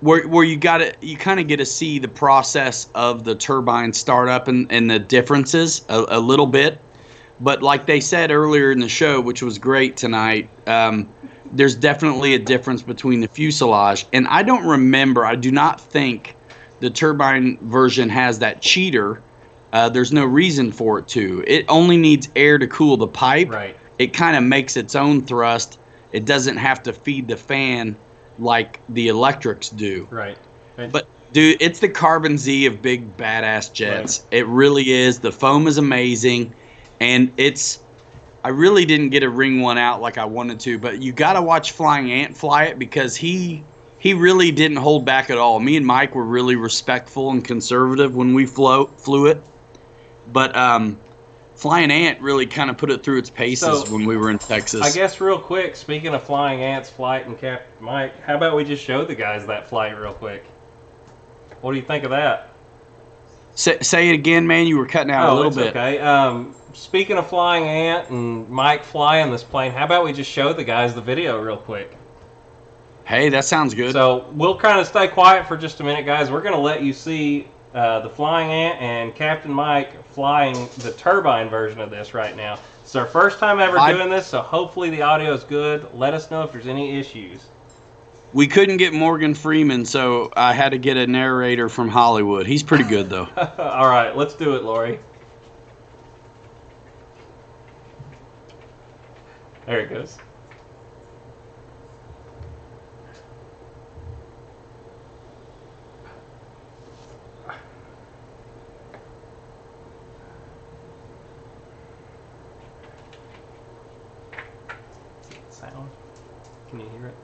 where you kind of get to see the process of the turbine startup and the differences a little bit. But like they said earlier in the show, which was great tonight, there's definitely a difference between the fuselage. And I do not think the turbine version has that cheater. There's no reason for it to. It only needs air to cool the pipe. Right. It kind of makes its own thrust. It doesn't have to feed the fan like the electrics do. Right. But dude, it's the Carbon Z of big badass jets. Right. It really is. The foam is amazing, and I really didn't get to ring one out like I wanted to, but you got to watch Flying Ant fly it because he really didn't hold back at all. Me and Mike were really respectful and conservative when we flew it, but Flying Ant really kind of put it through its paces when we were in Texas. I guess real quick, speaking of Flying Ant's flight and Captain Mike, how about we just show the guys that flight real quick? What do you think of that? Say it again, man. You were cutting out a little bit. Okay. Speaking of Flying Ant and Mike flying this plane, how about we just show the guys the video real quick? Hey, that sounds good. So we'll kind of stay quiet for just a minute, guys. We're going to let you see the Flying Ant and Captain Mike flying the turbine version of this right now. It's our first time ever doing this, so hopefully the audio is good. Let us know if there's any issues. We couldn't get Morgan Freeman, so I had to get a narrator from Hollywood. He's pretty good, though. All right, let's do it, Lori. There it goes. Sound? Can you hear it?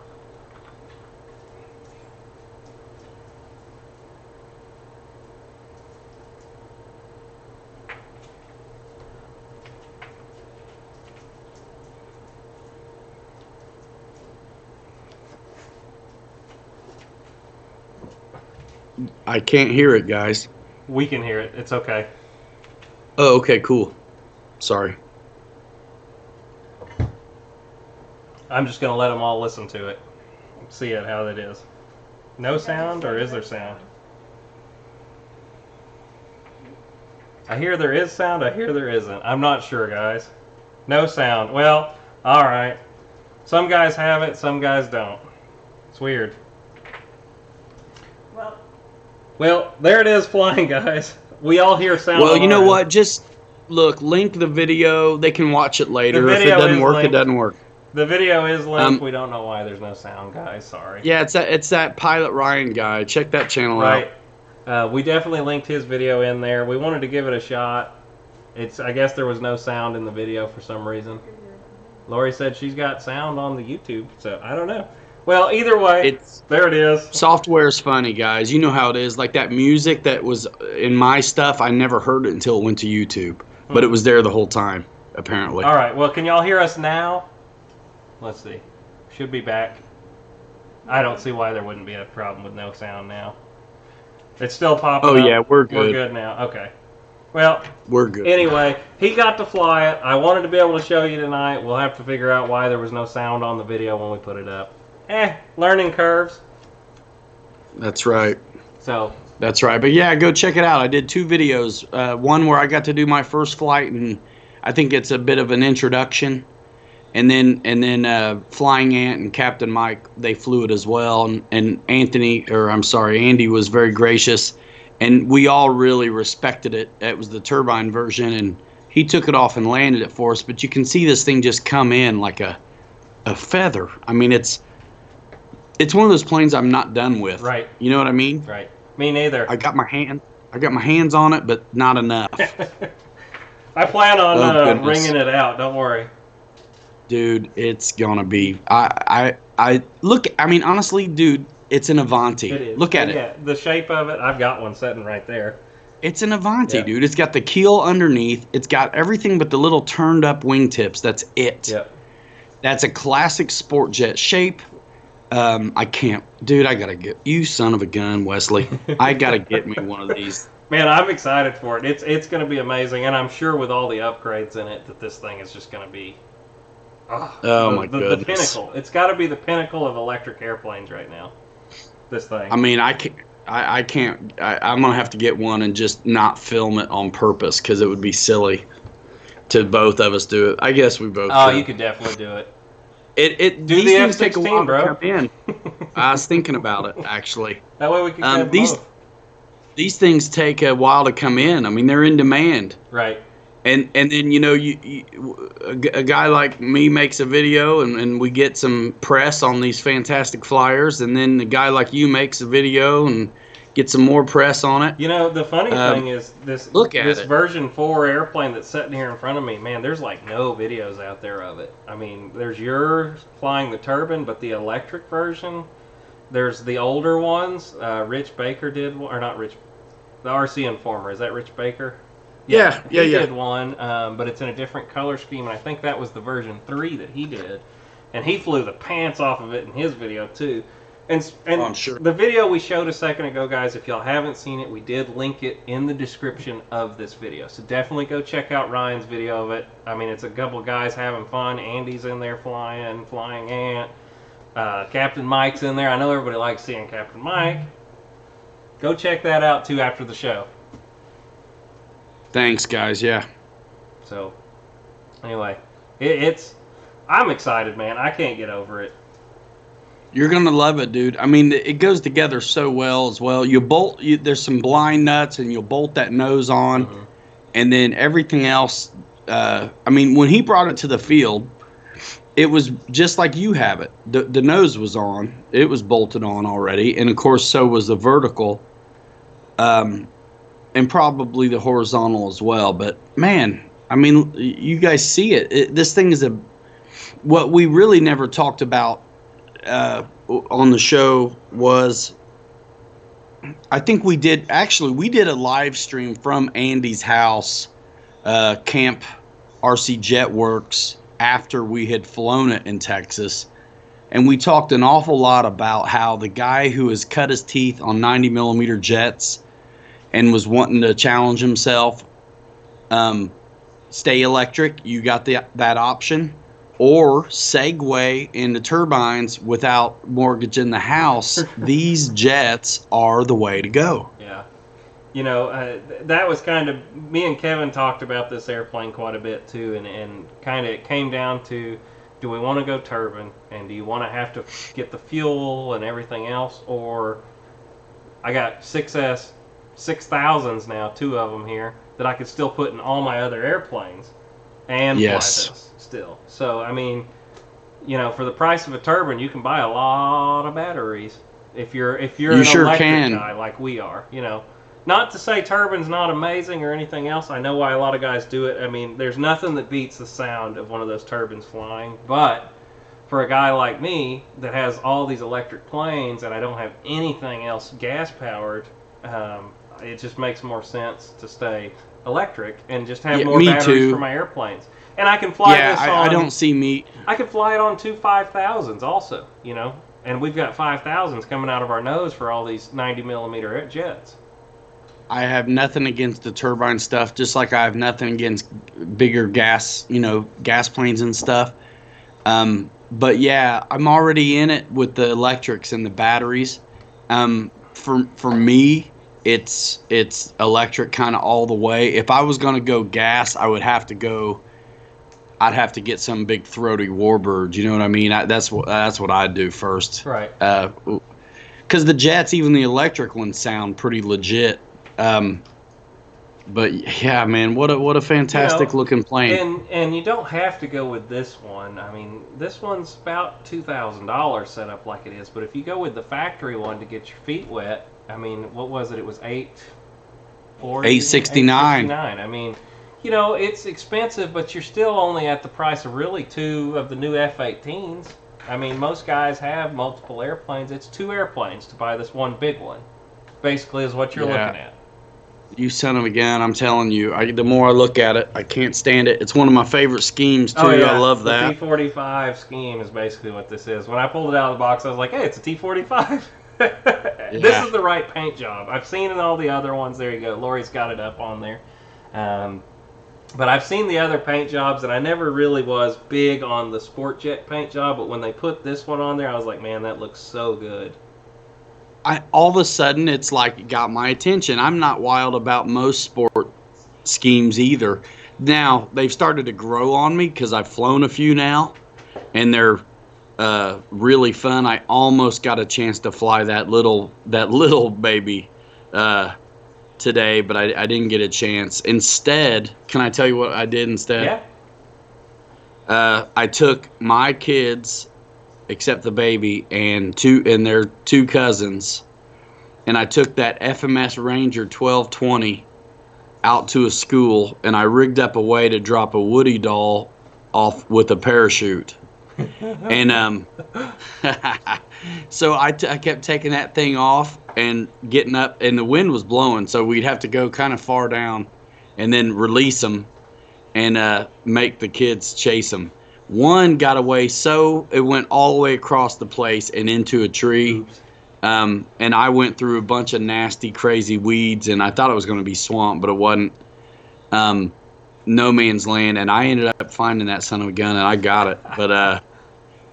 I can't hear it, guys. We can hear it. It's okay. Oh, okay, cool. Sorry. I'm just going to let them all listen to it. See it how it is. No sound, or is there sound? I hear there is sound, I hear there isn't. I'm not sure, guys. No sound. Well, alright. Some guys have it, some guys don't. It's weird. Well, there it is flying, guys. We all hear sound. Well, you know what? Just look, link the video. They can watch it later. If it doesn't work, it doesn't work. The video is linked. We don't know why there's no sound, guys. Sorry. Yeah, it's that Pilot Ryan guy. Check that channel out. Right. We definitely linked his video in there. We wanted to give it a shot. I guess there was no sound in the video for some reason. Lori said she's got sound on the YouTube, so I don't know. Well, either way, there it is. Software's funny, guys. You know how it is. Like that music that was in my stuff, I never heard it until it went to YouTube. But it was there the whole time, apparently. All right. Well, can y'all hear us now? Let's see. Should be back. I don't see why there wouldn't be a problem with no sound now. It's still popping up. Oh, yeah, we're good. We're good now. Okay. Well, we're good. Anyway, he got to fly it. I wanted to be able to show you tonight. We'll have to figure out why there was no sound on the video when we put it up. Learning curves. That's right. So. That's right. But yeah, go check it out. I did 2 videos. One where I got to do my first flight, and I think it's a bit of an introduction. And then Flying Ant and Captain Mike, they flew it as well. And Andy was very gracious. And we all really respected it. It was the turbine version, and he took it off and landed it for us. But you can see this thing just come in like a feather. I mean, it's one of those planes I'm not done with. Right. You know what I mean? Right. Me neither. I got my hands on it, but not enough. I plan on wringing it out. Don't worry. Dude, it's gonna be. I look. I mean, honestly, dude, it's an Avanti. It is. Look at it. Yeah, the shape of it. I've got one sitting right there. It's an Avanti, dude. It's got the keel underneath. It's got everything but the little turned up wingtips. That's it. Yep. That's a classic sport jet shape. I can't, dude. I gotta get you, son of a gun, Wesley. I gotta get me one of these. Man, I'm excited for it. It's gonna be amazing, and I'm sure with all the upgrades in it that this thing is just gonna be. My goodness. The pinnacle. It's got to be the pinnacle of electric airplanes right now. This thing. I mean, I can't. I'm gonna have to get one and just not film it on purpose because it would be silly to both of us do it. I guess we both. Oh, you could definitely do it. These things take a while to come in. I was thinking about it actually. That way we can get both. These things take a while to come in. I mean, they're in demand. Right. And then a guy like me makes a video and we get some press on these fantastic flyers, and then a guy like you makes a video and get some more press on it. You know, the funny thing is this version 4 airplane that's sitting here in front of me, man, there's like no videos out there of it. I mean, there's yours flying the turbine, but the electric version, there's the older ones. Rich Baker did one, or not Rich, the RC Informer. Is that Rich Baker? Yeah. He did one, but it's in a different color scheme, and I think that was the version 3 that he did. And he flew the pants off of it in his video, too. And I'm sure. The video we showed a second ago, guys, if y'all haven't seen it, we did link it in the description of this video. So definitely go check out Ryan's video of it. I mean, it's a couple guys having fun. Andy's in there Flying Ant. Captain Mike's in there. I know everybody likes seeing Captain Mike. Go check that out, too, after the show. Thanks, guys. Yeah. So, anyway, I'm excited, man. I can't get over it. You're gonna love it, dude. I mean, it goes together so well as well. There's some blind nuts, and you'll bolt that nose on, and then everything else. I mean, when he brought it to the field, it was just like you have it. The nose was on. It was bolted on already, and of course, so was the vertical. And probably the horizontal as well. But man, I mean, you guys see it. This thing is what we really never talked about on the show was, I think we did a live stream from Andy's house, Camp RC Jetwerx, after we had flown it in Texas. And we talked an awful lot about how the guy who has cut his teeth on 90mm jets and was wanting to challenge himself, stay electric, you got that option. or segue into turbines without mortgaging the house, these jets are the way to go. Yeah. You know, that was kind of, me and Kevin talked about this airplane quite a bit too, and kind of it came down to, do we want to go turbine, and do you want to have to get the fuel and everything else, or I got 6,000s now, 2 of them here, that I could still put in all my other airplanes and fly this still. So, I mean, you know, for the price of a turbine, you can buy a lot of batteries if you're an electric guy like we are, you know. Not to say turbine's not amazing or anything else. I know why a lot of guys do it. I mean, there's nothing that beats the sound of one of those turbines flying. But for a guy like me that has all these electric planes and I don't have anything else gas-powered, it just makes more sense to stay electric and just have more batteries for my airplanes. And I can fly this on... I don't see me... I can fly it on 2 5,000s also, you know. And we've got 5,000s coming out of our nose for all these 90mm jets. I have nothing against the turbine stuff, just like I have nothing against bigger gas, you know, gas planes and stuff. But yeah, I'm already in it with the electrics and the batteries. For me, it's electric kind of all the way. If I was going to go gas, I'd have to get some big throaty warbird. You know what I mean? That's what I'd do first. Right. Because the jets, even the electric ones, sound pretty legit. But yeah, man, what a fantastic looking plane. And you don't have to go with this one. I mean, this one's about $2,000 set up like it is. But if you go with the factory one to get your feet wet, I mean, what was it? It was $869. I mean, you know, it's expensive, but you're still only at the price of really 2 of the new F-18s. I mean, most guys have multiple airplanes. It's 2 airplanes to buy this one big one. Basically, is what you're looking at. You son of a gun, I'm telling you. The more I look at it, I can't stand it. It's one of my favorite schemes, too. Oh, yeah. I love that. The T-45 scheme is basically what this is. When I pulled it out of the box, I was like, hey, it's a T-45. This is the right paint job. I've seen in all the other ones. There you go. Lori's got it up on there. But I've seen the other paint jobs, and I never really was big on the sport jet paint job. But when they put this one on there, I was like, man, that looks so good. All of a sudden, it's like it got my attention. I'm not wild about most sport schemes either. Now, they've started to grow on me because I've flown a few now, and they're really fun. I almost got a chance to fly that little baby today, but I didn't get a chance. Instead, can I tell you what I did instead? Yeah. I took my kids, except the baby, and their 2 cousins, and I took that FMS Ranger 1220 out to a school, and I rigged up a way to drop a Woody doll off with a parachute. And so I kept taking that thing off and getting up, and the wind was blowing, so we'd have to go kind of far down and then release them and make the kids chase them. One got away, so it went all the way across the place and into a tree. And I went through a bunch of nasty, crazy weeds, and I thought it was going to be swamp, but it wasn't. No man's land, and I ended up finding that son of a gun, and I got it. But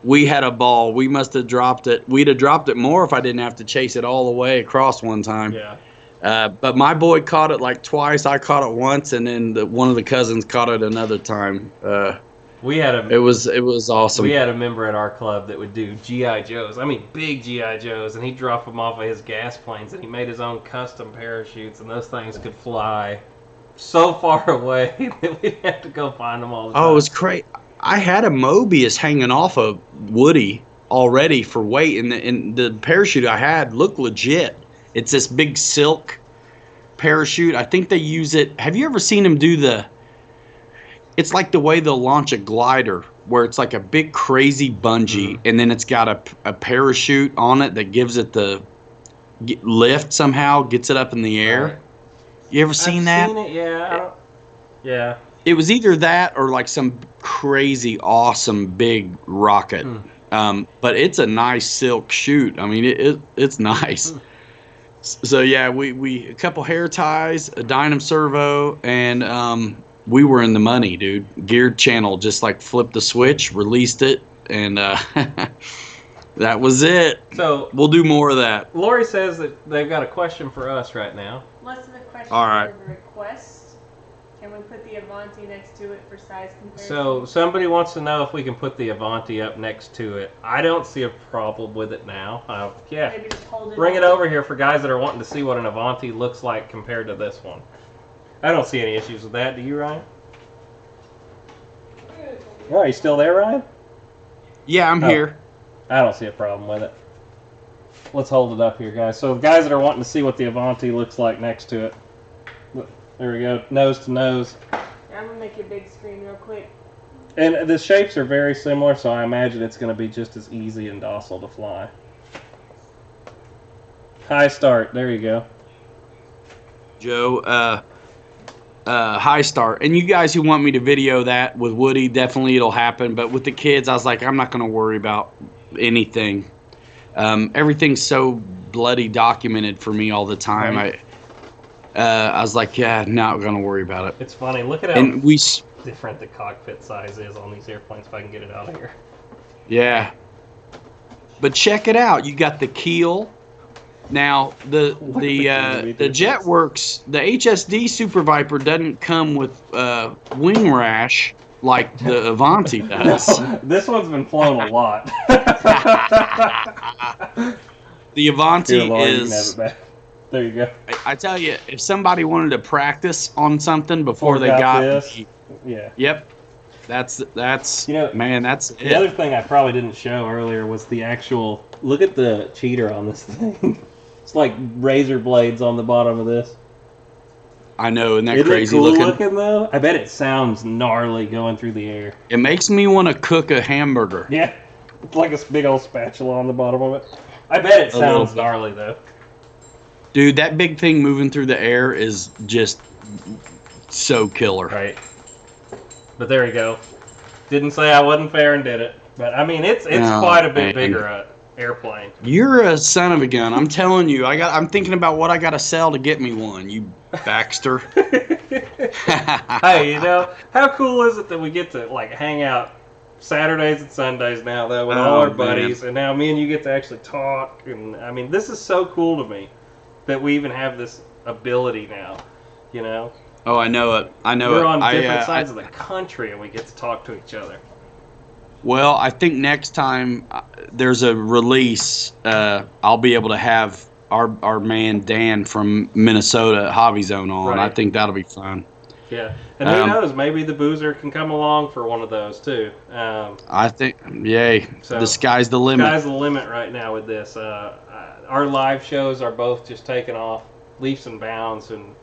we had a ball. We must have dropped it. We'd have dropped it more if I didn't have to chase it all the way across one time. Yeah. But my boy caught it like twice. I caught it once, and then one of the cousins caught it another time. It was awesome. We had a member at our club that would do G.I. Joes. I mean, big G.I. Joes, and he'd drop them off of his gas planes, and he made his own custom parachutes, and those things could fly so far away that we'd have to go find them all the time. Oh, it was great. I had a Mobius hanging off a Woody already for weight, and the parachute I had looked legit. It's this big silk parachute. I think they use it. Have you ever seen them do it's like the way they'll launch a glider, where it's like a big crazy bungee, and then it's got a parachute on it that gives it the lift somehow, gets it up in the air. Right. You ever seen that? I've seen it, yeah. Yeah. It was either that or like some crazy, awesome big rocket. But it's a nice silk chute. I mean, it's nice. So yeah, we a couple hair ties, a Dynam servo, and we were in the money, dude. Geared Channel just like flipped the switch, released it, and that was it. So we'll do more of that. Lori says that they've got a question for us right now. Less of a question All right. for the request. Can we put the Avanti next to it for size comparison? So somebody wants to know if we can put the Avanti up next to it. I don't see a problem with it now. Yeah, Maybe just hold bring it on. over here for guys that are wanting to see what an Avanti looks like compared to this one. I don't see any issues with that. Do you, Ryan? Oh, are you still there, Ryan? Yeah, I'm here. I don't see a problem with it. Let's hold it up here, guys. So the guys that are wanting to see what the Avanti looks like next to it. Look, there we go, nose to nose. I'm going to make a big screen real quick. And the shapes are very similar, so I imagine it's going to be just as easy and docile to fly. High start, there you go. Joe, high start. And you guys who want me to video that with Woody, definitely it'll happen. But with the kids, I was like, I'm not going to worry about anything. Everything's so bloody documented for me all the time. Right. I was like, yeah, not going to worry about it. It's funny, look at how And we, different the cockpit size is on these airplanes, if I can get it out of here. yeah. But check it out. You got the keel. Now the Jetwerx, the HSD Super Viper doesn't come with wing rash like the Avanti does. This one's been flown a lot. The Avanti Here, Laura, you can have is. it back. There you go. I tell you, if somebody wanted to practice on something before they Got got this. me, Yeah. yep, that's You know, man, that's The it. other thing I probably didn't show earlier was the actual. Look at the cheater on this thing. It's like razor blades on the bottom of this. I know, isn't that Isn't crazy it cool looking? though? I bet it sounds gnarly going through the air. It makes me want to cook a hamburger. Yeah, it's like a big old spatula on the bottom of it. I bet it A little sounds bit. gnarly though. Dude, that big thing moving through the air is just so killer. Right. But there you go. Didn't say I wasn't fair and did it. But I mean, it's No, quite a bit man. bigger airplane. You're a son of a gun. I'm telling you. I'm thinking about what I got to sell to get me one. You Baxter. Hey, you know, how cool is it that we get to like hang out Saturdays and Sundays now though with all Oh, our man. buddies, and now me and you get to actually talk, and I mean, this is so cool to me that we even have this ability now, you know? Oh, I know it. I know We're it. on different I, sides of the country and we get to talk to each other. Well, I think next time there's a release, I'll be able to have our man Dan from Minnesota at Hobby Zone on. Right. I think that'll be fun. Yeah, and who Um, knows? Maybe the Boozer can come along for one of those too. I think, yay, So, the sky's the limit. Sky's the limit right now with this. Our live shows are both just taking off leaps and bounds, and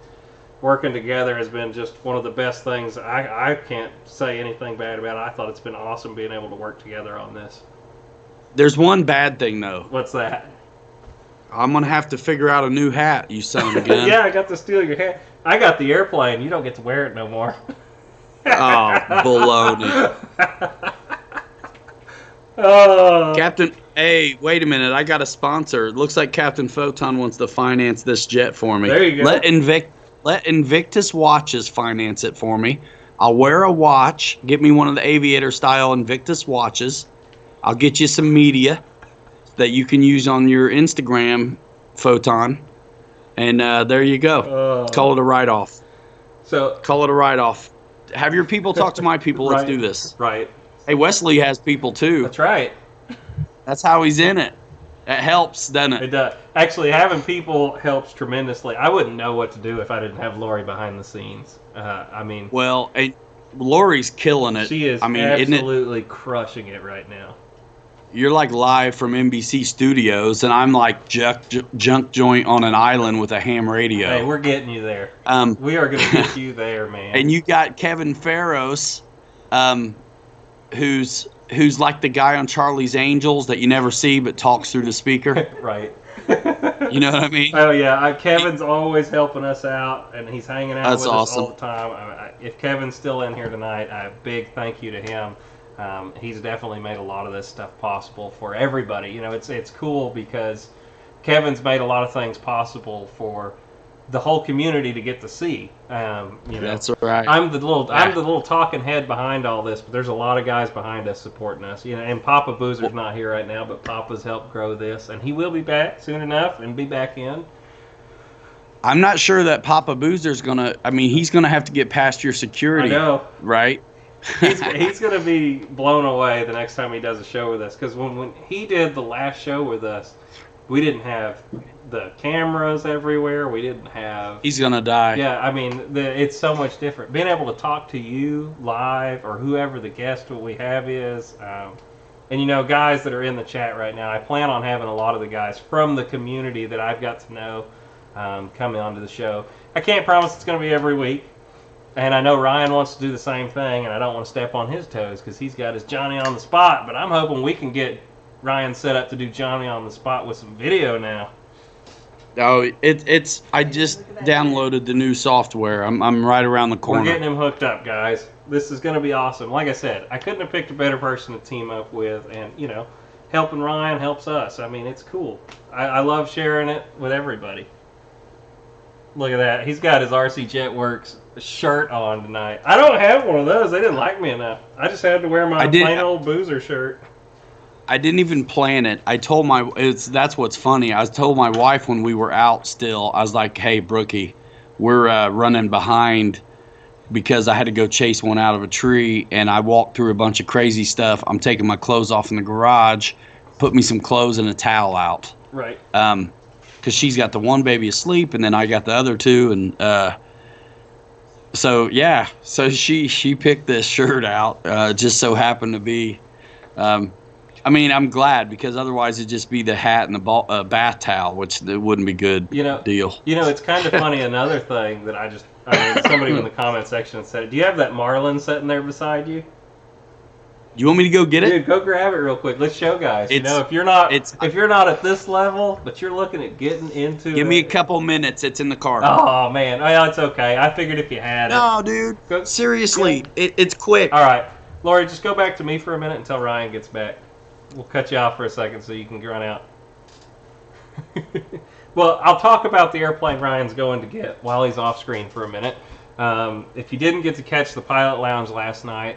working together has been just one of the best things. I can't say anything bad about it. I thought it's been awesome being able to work together on this. There's one bad thing, though. What's that? I'm going to have to figure out a new hat, you son of a gun. Yeah, I got to steal your hat. I got the airplane. You don't get to wear it no more. Oh, baloney. Oh. Captain, hey, wait a minute. I got a sponsor. It looks like Captain Photon wants to finance this jet for me. There you go. Let Invictus Watches finance it for me. I'll wear a watch. Get me one of the aviator style Invictus watches. I'll get you some media that you can use on your Instagram, Photon. And there you go. Call it a write-off. So Call it a write-off. Have your people talk to my people. Let's Right. do this. right. Hey, Wesley has people too. That's right. That's how he's in it. That helps, doesn't It it? does. Actually, having people helps tremendously. I wouldn't know what to do if I didn't have Lori behind the scenes. I mean, Well, and Lori's killing it. she is I mean, isn't it? absolutely crushing it right now. You're like live from NBC Studios, and I'm like junk joint on an island with a ham radio. Hey, we're getting you there. Um, We are going to get you there, man. and you got Kevin Farros, who's like the guy on Charlie's Angels that you never see but talks through the speaker. right. You know what I mean? Oh yeah, Kevin's always helping us out, and he's hanging out That's with us all awesome. the time. If Kevin's still in here tonight, a big thank you to him. He's definitely made a lot of this stuff possible for everybody. You know, it's cool because Kevin's made a lot of things possible for the whole community to get to see. You know, That's right. I'm the little talking head behind all this, but there's a lot of guys behind us supporting us. You know, and Papa Boozer's not here right now, but Papa's helped grow this, and he will be back soon enough and be back in. I'm not sure that Papa Boozer's gonna. I mean, he's gonna have to get past your security. I know. Right? He's going to be blown away the next time he does a show with us, because when he did the last show with us, we didn't have the cameras everywhere. We didn't have... He's going to die. Yeah, I mean, it's so much different. Being able to talk to you live, or whoever the guest we have is, and you know, guys that are in the chat right now, I plan on having a lot of the guys from the community that I've got to know coming onto the show. I can't promise it's going to be every week. And I know Ryan wants to do the same thing, and I don't want to step on his toes because he's got his Johnny on the spot. But I'm hoping we can get Ryan set up to do Johnny on the spot with some video now. Oh, it's. I just downloaded the new software. I'm right around the corner. We're getting him hooked up, guys. This is going to be awesome. Like I said, I couldn't have picked a better person to team up with, and you know, helping Ryan helps us. I mean, it's cool. I love sharing it with everybody. Look at that. He's got his RC Jetwerx shirt on tonight. I don't have one of those. They didn't like me enough. I just had to wear my plain old Boozer shirt. I didn't even plan it. I told that's what's funny. I told my wife when we were out still, I was like, hey, Brookie, we're running behind because I had to go chase one out of a tree, and I walked through a bunch of crazy stuff. I'm taking my clothes off in the garage, put me some clothes and a towel out. Right. Because she's got the one baby asleep, and then I got the other two, and so yeah, so she picked this shirt out. Just so happened to be, I mean, I'm glad because otherwise it'd just be the hat and the bath towel, which it wouldn't be good. Deal. You know, it's kind of funny. Another thing that I mean, somebody in the comment section said, "Do you have that Marlin sitting there beside you?" You want me to go get it? Dude, go grab it real quick. Let's show guys. You know, if you're not at this level, but you're looking at getting into Give me a couple minutes. It's in the car. Oh, man. Oh, it's okay. I figured if you had it. No, dude. Seriously. It's quick. All right. Lori, just go back to me for a minute until Ryan gets back. We'll cut you off for a second so you can run out. Well, I'll talk about the airplane Ryan's going to get while he's off screen for a minute. If you didn't get to catch the Pilot Lounge last night,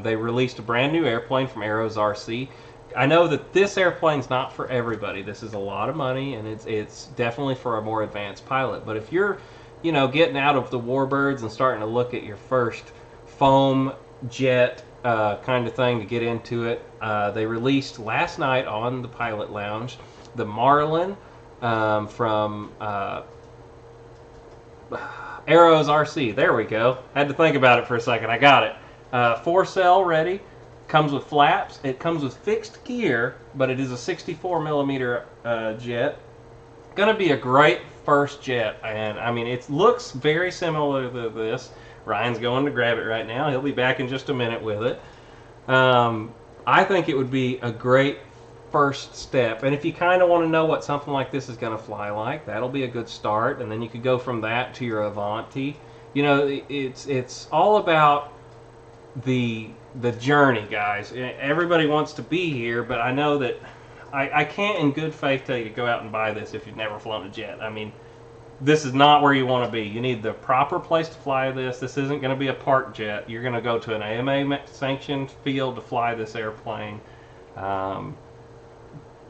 they released a brand new airplane from Arrows RC. I know that this airplane's not for everybody. This is a lot of money, and it's definitely for a more advanced pilot. But if you're, you know, getting out of the Warbirds and starting to look at your first foam jet kind of thing to get into it, they released last night on the Pilot Lounge the Marlin from Arrows RC. There we go. Had to think about it for a second. I got it. 4-cell ready. Comes with flaps. It comes with fixed gear, but it is a 64 millimeter jet. Going to be a great first jet, and I mean, it looks very similar to this. Ryan's going to grab it right now. He'll be back in just a minute with it. I think it would be a great first step, and if you kind of want to know what something like this is going to fly like, that'll be a good start, and then you could go from that to your Avanti. You know, it's all about the journey, guys. Everybody wants to be here, but I know that I can't in good faith tell you to go out and buy this if you've never flown a jet. I mean, this is not where you want to be. You need the proper place to fly this. This isn't going to be a park jet. You're going to go to an AMA sanctioned field to fly this airplane.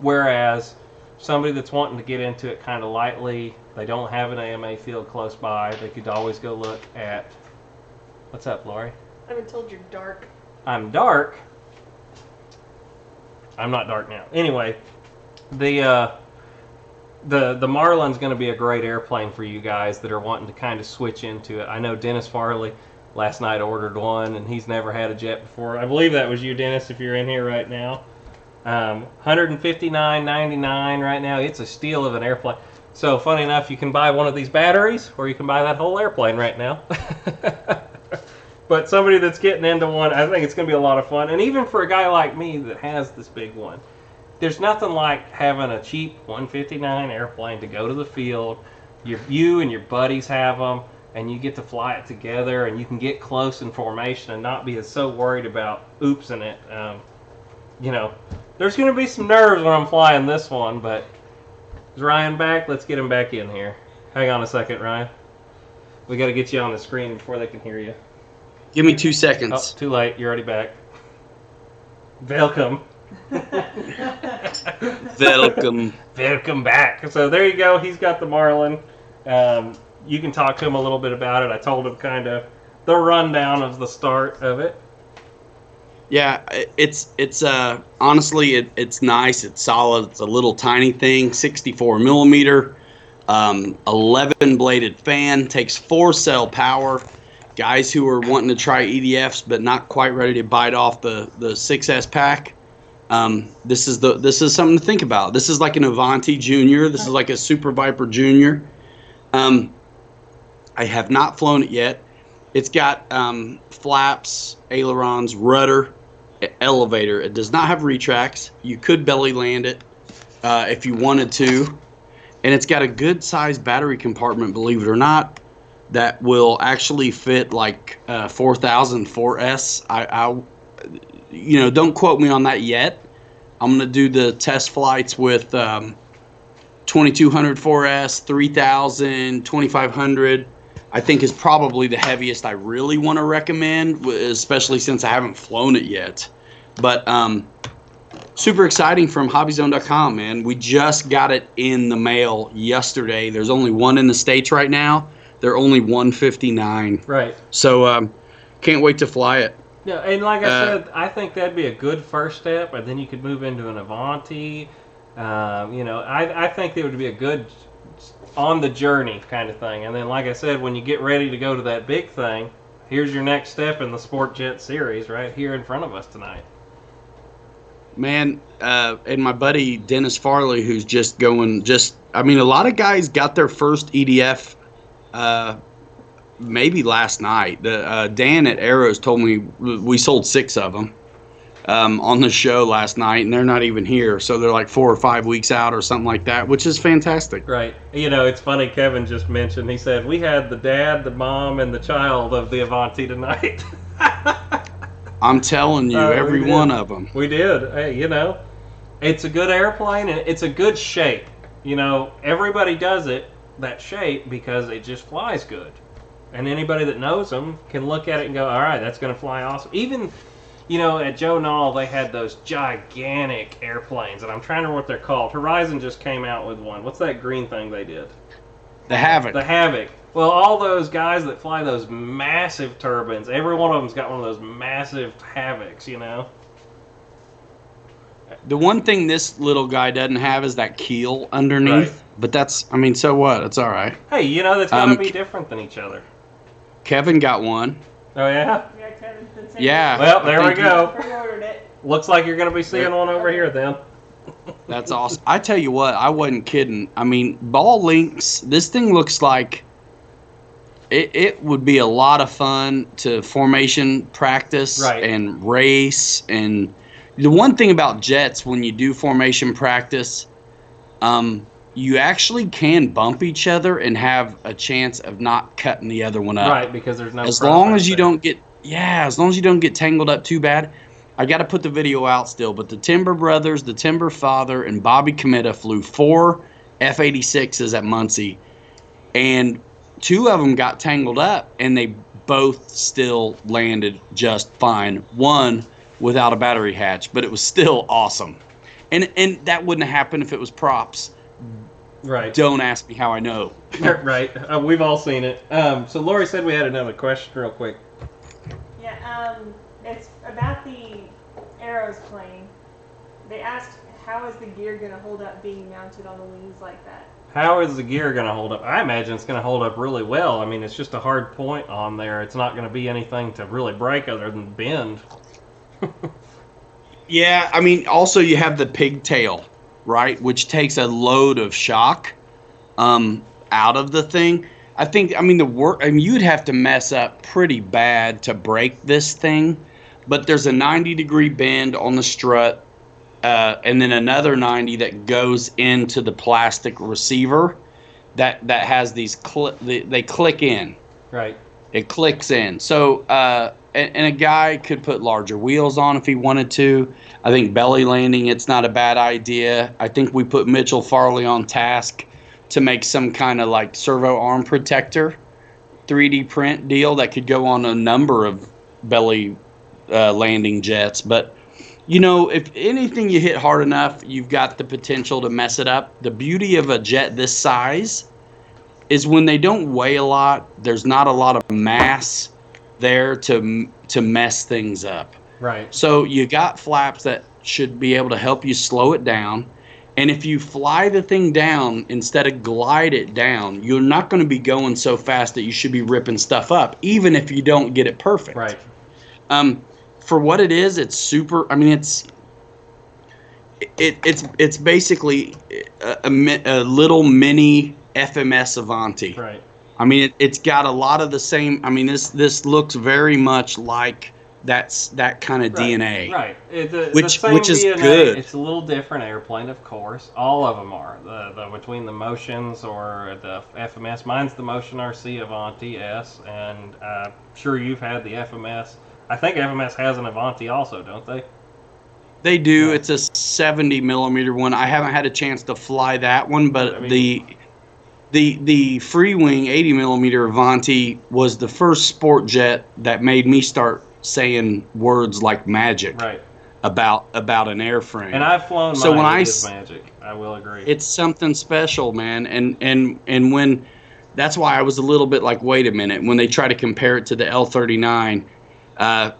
Whereas somebody that's wanting to get into it kind of lightly, they don't have an AMA field close by, they could always go look at... What's up, Lori? I've been told you're dark. I'm dark? I'm not dark now. Anyway, the Marlin's going to be a great airplane for you guys that are wanting to kind of switch into it. I know Dennis Farley last night ordered one, and he's never had a jet before. I believe that was you, Dennis, if you're in here right now. $159.99 right now. It's a steal of an airplane. So funny enough, you can buy one of these batteries, or you can buy that whole airplane right now. But somebody that's getting into one, I think it's going to be a lot of fun. And even for a guy like me that has this big one, there's nothing like having a cheap 159 airplane to go to the field. You and your buddies have them, and you get to fly it together, and you can get close in formation and not be so worried about oopsing it. You know, there's going to be some nerves when I'm flying this one, but is Ryan back? Let's get him back in here. Hang on a second, Ryan. We got to get you on the screen before they can hear you. Give me 2 Oh, seconds. too late. You're already back. Welcome. Welcome. Welcome back. So there you go. He's got the Marlin. You can talk to him a little bit about it. I told him kind of the rundown of the start of it. Yeah, it's honestly it's nice. It's solid. It's a little tiny thing, 64 millimeter, 11 bladed fan. Takes 4 cell power. Guys who are wanting to try EDFs but not quite ready to bite off the 6S pack. This is something to think about. This is like an Avanti Junior. This is like a Super Viper Junior. I have not flown it yet. It's got flaps, ailerons, rudder, elevator. It does not have retracts. You could belly land it if you wanted to. And it's got a good sized battery compartment, believe it or not, that will actually fit like 4000 4S. I don't quote me on that yet. I'm going to do the test flights with 2200 4S, 3000, 2500. I think is probably the heaviest I really want to recommend, especially since I haven't flown it yet. But super exciting from hobbyzone.com, man. We just got it in the mail yesterday. There's only one in the States right now. They're only $159. Right. So can't wait to fly it. Yeah, and like I said, I think that'd be a good first step, and then you could move into an Avanti. I think it would be a good on the journey kind of thing. And then, like I said, when you get ready to go to that big thing, here's your next step in the Sport Jet series right here in front of us tonight. Man, and my buddy Dennis Farley, who's just going, a lot of guys got their first EDF maybe last night. Dan at Arrows told me we sold 6 of them on the show last night, and they're not even here. So they're like 4 or 5 weeks out or something like that, which is fantastic. Right. It's funny, Kevin just mentioned, he said, we had the dad, the mom, and the child of the Avanti tonight. I'm telling you, every one of them. We did. Hey, it's a good airplane, and it's a good shape. Everybody does it, that shape, because it just flies good. And anybody that knows them can look at it and go, all right, that's going to fly awesome. Even, at Joe Knoll, they had those gigantic airplanes, and I'm trying to remember what they're called. Horizon just came out with one. What's that green thing they did? The Havoc. The Havoc. Well, all those guys that fly those massive turbines, every one of them's got one of those massive Havocs, The one thing this little guy doesn't have is that keel underneath. Right. But that's, so what? It's all right. Hey, that's got to be different than each other. Kevin got one. Oh, yeah? Yeah, Kevin's been saying Yeah. Well, there we go. pre-ordered it. Looks like you're going to be seeing one over here then. That's awesome. I tell you what, I wasn't kidding. Ball links, this thing looks like it would be a lot of fun to formation practice and race. And the one thing about jets, when you do formation practice, you actually can bump each other and have a chance of not cutting the other one up. Right, because there's no as long as you don't get tangled up too bad. I got to put the video out still, but the Timber brothers, the Timber father, and Bobby Cometta flew 4 F-86s at Muncie, and 2 of them got tangled up, and they both still landed just fine. One without a battery hatch, but it was still awesome. And that wouldn't have happened if it was props. Right. Don't ask me how I know. Right. We've all seen it. So Lori said we had another question real quick. Yeah, it's about the Arrows plane. They asked, how is the gear going to hold up being mounted on the wings like that? How is the gear going to hold up? I imagine it's going to hold up really well. It's just a hard point on there. It's not going to be anything to really break other than bend. Yeah, also you have the pigtail, right, which takes a load of shock out of the thing. I think, you'd have to mess up pretty bad to break this thing, but there's a 90-degree bend on the strut, and then another 90 that goes into the plastic receiver that has these, they click in. Right. It clicks in. So, and a guy could put larger wheels on if he wanted to. I think belly landing, it's not a bad idea. I think we put Mitchell Farley on task to make some kind of like servo arm protector 3D print deal that could go on a number of belly landing jets. But you know, if anything you hit hard enough, you've got the potential to mess it up. The beauty of a jet this size is when they don't weigh a lot, there's not a lot of mass there to mess things up. Right. So you got flaps that should be able to help you slow it down. And if you fly the thing down instead of glide it down, you're not going to be going so fast that you should be ripping stuff up, even if you don't get it perfect. Right. For what it is, it's super. I mean, it's basically a little mini FMS Avanti. Right. I mean, it's got a lot of the same. I mean, this looks very much like that kind of DNA. Right. Which is DNA, good. It's a little different airplane, of course. All of them are. The between the Motions or the FMS. Mine's the Motion RC Avanti S, and I'm sure you've had the FMS. I think FMS has an Avanti also, don't they? They do. Yeah. It's a 70mm one. I haven't had a chance to fly that one, but I mean, the free wing 80mm Avanti was the first sport jet that made me start saying words like magic about an airframe. And I've flown so mine, it is magic. I will agree. It's something special, man. And when that's why I was a little bit like, wait a minute, when they try to compare it to the L39,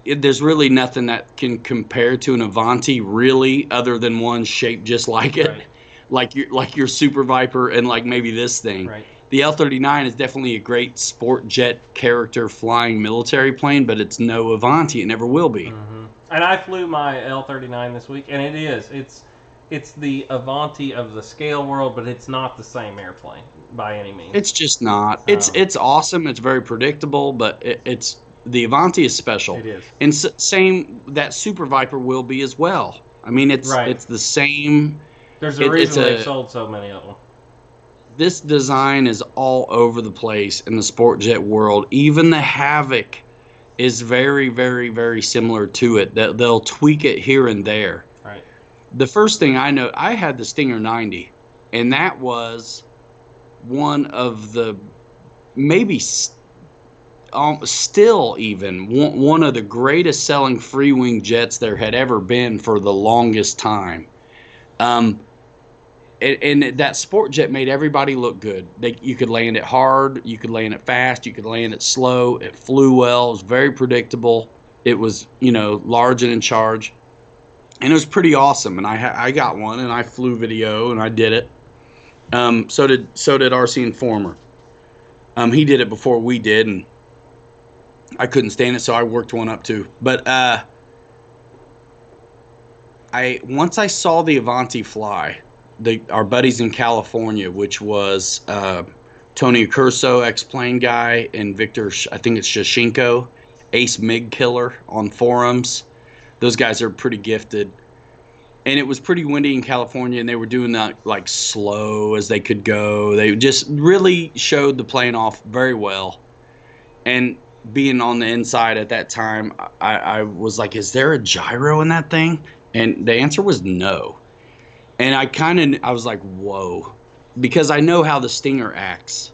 there's really nothing that can compare to an Avanti really, other than one shaped just like it, like your Super Viper and like maybe this thing. Right. The L39 is definitely a great sport jet character flying military plane, but it's no Avanti. It never will be. Mm-hmm. And I flew my L39 this week, and it's the Avanti of the scale world, but it's not the same airplane by any means. It's just not. It's awesome. It's very predictable, but it's the Avanti is special. It is. And same that Super Viper will be as well. I mean, it's the same. There's a reason they've sold so many of them. This design is all over the place in the sport jet world. Even the Havoc is very, very, very similar to it. They'll tweak it here and there. Right. The first thing I know, I had the Stinger 90, and that was one of the maybe still even one of the greatest selling free wing jets there had ever been for the longest time. And that sport jet made everybody look good. You could land it hard, you could land it fast, you could land it slow. It flew well. It was very predictable. It was, large and in charge, and it was pretty awesome. And I got one, and I flew video, and I did it. So did RC Informer. He did it before we did, and I couldn't stand it, so I worked one up too. But once I saw the Avanti fly. Our buddies in California, which was Tony Curso, ex-plane guy, and Victor, I think it's Shashinko, ace MiG killer on forums. Those guys are pretty gifted. And it was pretty windy in California, and they were doing that like slow as they could go. They just really showed the plane off very well. And being on the inside at that time, I was like, is there a gyro in that thing? And the answer was no. And I was like, whoa, because I know how the Stinger acts.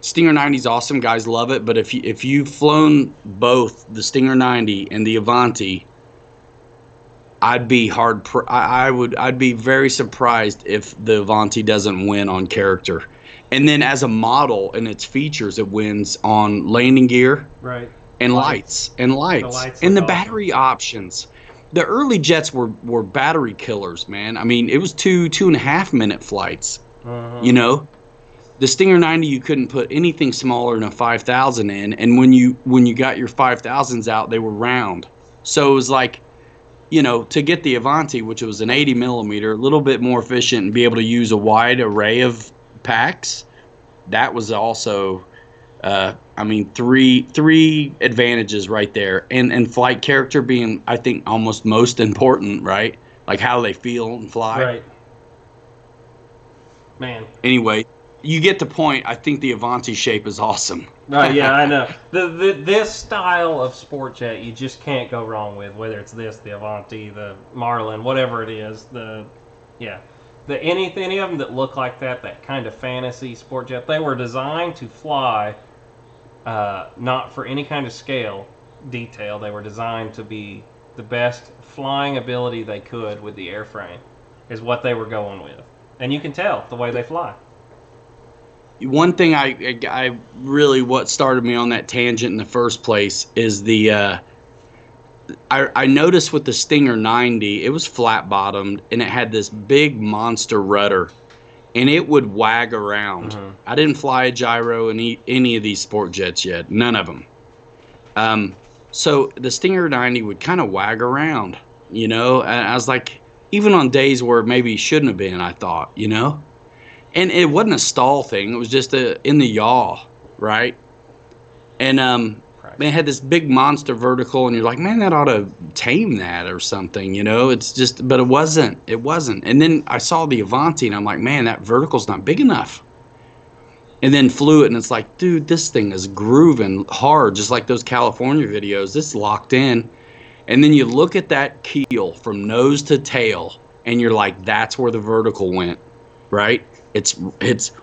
Stinger 90 is awesome, guys love it. But if you've flown both the Stinger 90 and the Avanti, I'd be I'd be very surprised if the Avanti doesn't win on character. And then as a model and its features, it wins on landing gear, and lights and the battery options. The early jets were battery killers, man. I mean, it was 2.5 minute flights. The Stinger 90, you couldn't put anything smaller than a 5,000 in, and when you got your 5,000s out, they were round. So it was like, to get the Avanti, which was an 80mm, a little bit more efficient, and be able to use a wide array of packs. That was also. Three advantages right there, and flight character being, I think, almost most important, right? Like how they feel and fly. Right. Man. Anyway, you get the point. I think the Avanti shape is awesome. Right, yeah, I know. This style of sport jet, you just can't go wrong with, whether it's the Avanti, the Marlin, whatever it is. any of them that look like that kind of fantasy sport jet, they were designed to fly, not for any kind of scale detail. They were designed to be the best flying ability they could with the airframe, is what they were going with. And you can tell the way they fly. One thing I really, what started me on that tangent in the first place is I noticed with the Stinger 90, it was flat bottomed and it had this big monster rudder and it would wag around. Mm-hmm. I didn't fly a gyro in any of these sport jets yet, none of them. So the Stinger 90 would kind of wag around, you know, and I was like, even on days where maybe shouldn't have been, I thought, you know, and it wasn't a stall thing. It was just in the yaw, right? And man, it had this big monster vertical, and you're like, man, that ought to tame that or something, you know? It's just, but it wasn't. It wasn't. And then I saw the Avanti, and I'm like, man, that vertical's not big enough. And then flew it, and it's like, dude, this thing is grooving hard, just like those California videos. This is locked in. And then you look at that keel from nose to tail, and you're like, that's where the vertical went, right? It's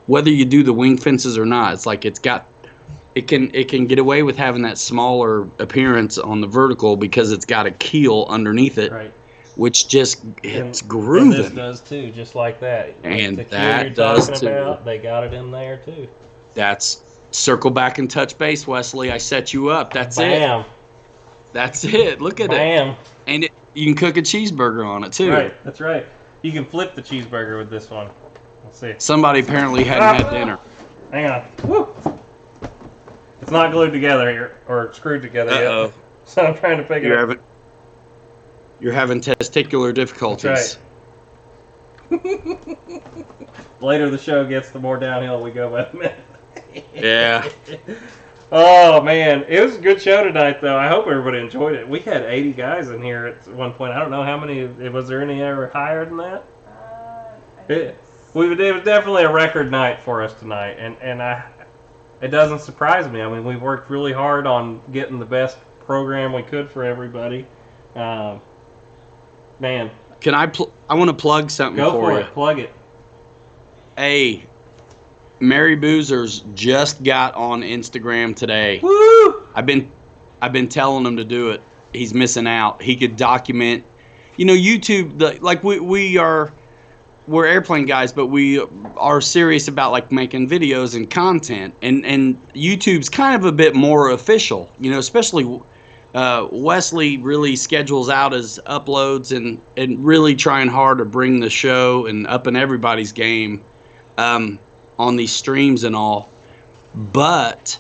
whether you do the wing fences or not. It's like it can get away with having that smaller appearance on the vertical because it's got a keel underneath it, right? Which just it's grooving. And this does too, just like that. And the keel that you're does talking too. about, they got it in there too. That's circle back and touch base, Wesley. I set you up. That's Bam. it. That's it. Look at Bam. it. And you can cook a cheeseburger on it too. Right, that's right. You can flip the cheeseburger with this one. Let's see. Somebody apparently hadn't had dinner. Hang on. Woo. It's not glued together here, or screwed together yet. So I'm trying to pick it up. You're having testicular difficulties. That's right. Later the show gets, the more downhill we go by the minute. Yeah. Oh, man. It was a good show tonight, though. I hope everybody enjoyed it. We had 80 guys in here at one point. I don't know how many. Was there any ever higher than that? It was definitely a record night for us tonight. And it doesn't surprise me. I mean, we worked really hard on getting the best program we could for everybody. Man. Can I want to plug something Go for for you. it. Plug it. Hey, Mary Boozers just got on Instagram today. Woo! I've been telling him to do it. He's missing out. He could document, you know, YouTube. Like we're airplane guys, but we are serious about like making videos and content. And YouTube's kind of a bit more official, you know, especially Wesley really schedules out his uploads and really trying hard to bring the show and upping everybody's game on these streams and all. But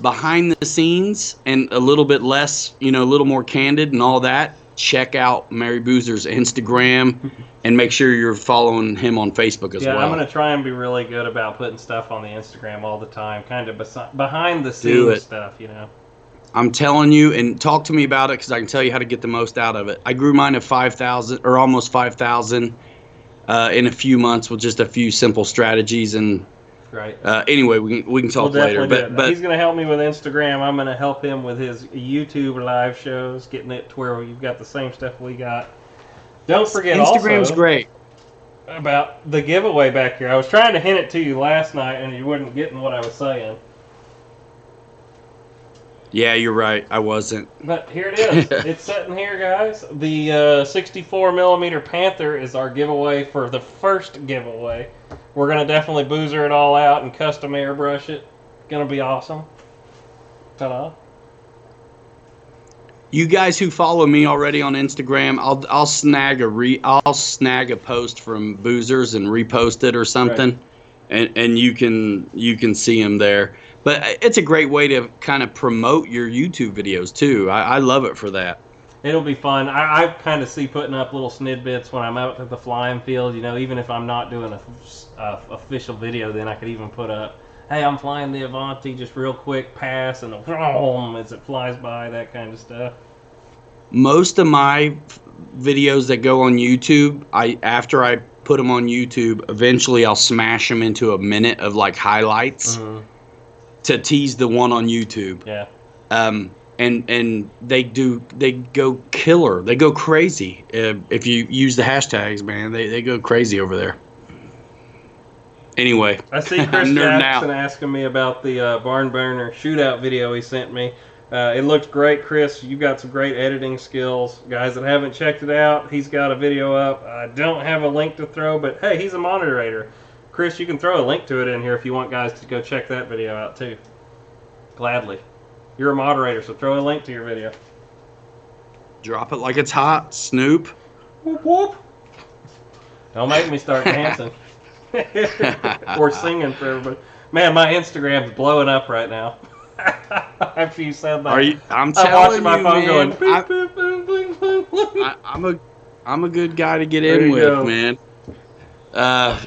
behind the scenes and a little bit less, you know, a little more candid and all that, check out Mary Boozer's Instagram and make sure you're following him on Facebook as well. Yeah, I'm going to try and be really good about putting stuff on the Instagram all the time, kind of behind the scenes stuff, you know. I'm telling you, and talk to me about it because I can tell you how to get the most out of it. I grew mine to 5,000 or almost 5,000 in a few months with just a few simple strategies. And right. Anyway, we can talk later. But he's going to help me with Instagram. I'm going to help him with his YouTube live shows, getting it to where you've got the same stuff we got. Don't forget Instagram's also great. About the giveaway back here. I was trying to hint it to you last night, and you weren't getting what I was saying. Yeah, you're right. I wasn't. But here it is. It's sitting here, guys. The 64mm Panther is our giveaway for the first giveaway. We're going to definitely boozer it all out and custom airbrush it. Going to be awesome. Ta-da. You guys who follow me already on Instagram, I'll snag a post from Boozers and repost it or something, right. and you can see them there. But it's a great way to kind of promote your YouTube videos too. I love it for that. It'll be fun. I kind of see putting up little snidbits when I'm out at the flying field. You know, even if I'm not doing a official video, then I could even put up, hey, I'm flying the Avanti, just real quick pass, and as it flies by, that kind of stuff. Most of my videos that go on YouTube, after I put them on YouTube, eventually I'll smash them into a minute of like highlights to tease the one on YouTube. Yeah. And they go killer. They go crazy. If you use the hashtags, man, they go crazy over there. Anyway, I see Chris I'm nerding Jackson out. asking me about the barn burner shootout video he sent me. It looks great, Chris. You've got some great editing skills. Guys that haven't checked it out, he's got a video up. I don't have a link to throw, but hey, he's a moderator. Chris, you can throw a link to it in here if you want guys to go check that video out too. Gladly. You're a moderator, so throw a link to your video. Drop it like it's hot, Snoop. Whoop whoop. Don't make me start dancing. Or singing for everybody. Man, my Instagram's blowing up right now. After you said that. Are you? I'm watching telling my you, phone man. going beep, beep, beep, beep, beep, beep. I'm a good guy to get There in you with, go. man.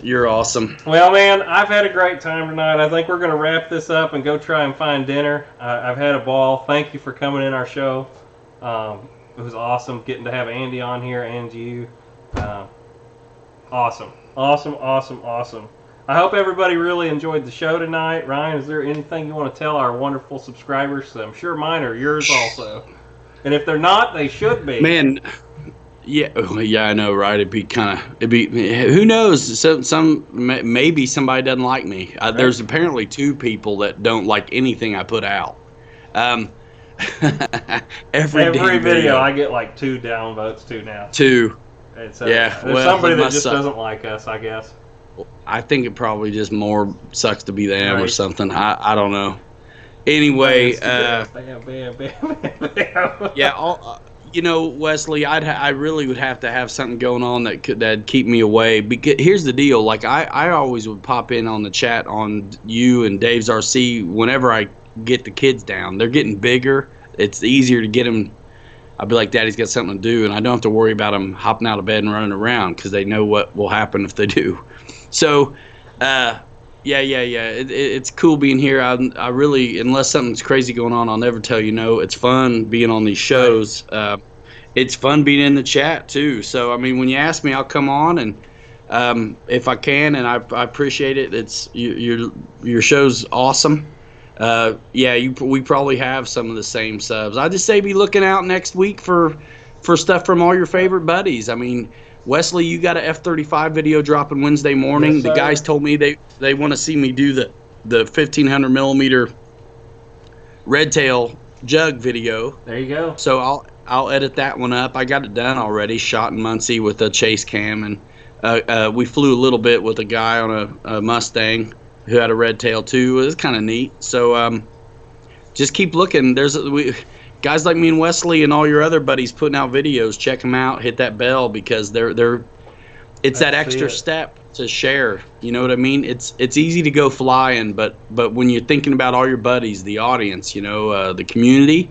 You're awesome. Well, man, I've had a great time tonight. I think we're going to wrap this up and go try and find dinner. I've had a ball. Thank you for coming in our show. It was awesome getting to have Andy on here and you. Awesome. I hope everybody really enjoyed the show tonight. Ryan, is there anything you want to tell our wonderful subscribers? I'm sure mine are yours also. And if they're not, they should be. Man, yeah, I know, right? It'd be, who knows? Maybe somebody doesn't like me. There's apparently 2 people that don't like anything I put out. Every video I get like 2 downvotes too now. 2. And so Yeah, there's well, somebody it that must just suck. doesn't like us, I guess. I think it probably just more sucks to be them or Right. something. I don't know. Anyway, Bam, bam, bam, bam. yeah, you know, Wesley, I really would have to have something going on that'd keep me away. Because here's the deal: like I always would pop in on the chat on you and Dave's RC whenever I get the kids down. They're getting bigger. It's easier to get them. I'd be like, Daddy's got something to do, and I don't have to worry about them hopping out of bed and running around because they know what will happen if they do. So, yeah. It's cool being here. I really, unless something's crazy going on, I'll never tell you no. It's fun being on these shows. It's fun being in the chat too. So, I mean, when you ask me, I'll come on, and if I can, and I appreciate it. It's your show's awesome. We probably have some of the same subs. I just say be looking out next week for stuff from all your favorite buddies. I mean, Wesley, you got a F-35 video dropping Wednesday morning. Yes, the guys told me they want to see me do the 1500 millimeter red tail jug video. There you go. So I'll edit that one up. I got it done already. Shot in Muncie with a chase cam, and we flew a little bit with a guy on a Mustang who had a red tail too. It was kind of neat. So just keep looking. Guys like me and Wesley and all your other buddies putting out videos. Check them out. Hit that bell because it's that extra step to share. You know what I mean? It's easy to go flying, but when you're thinking about all your buddies, the audience, the community,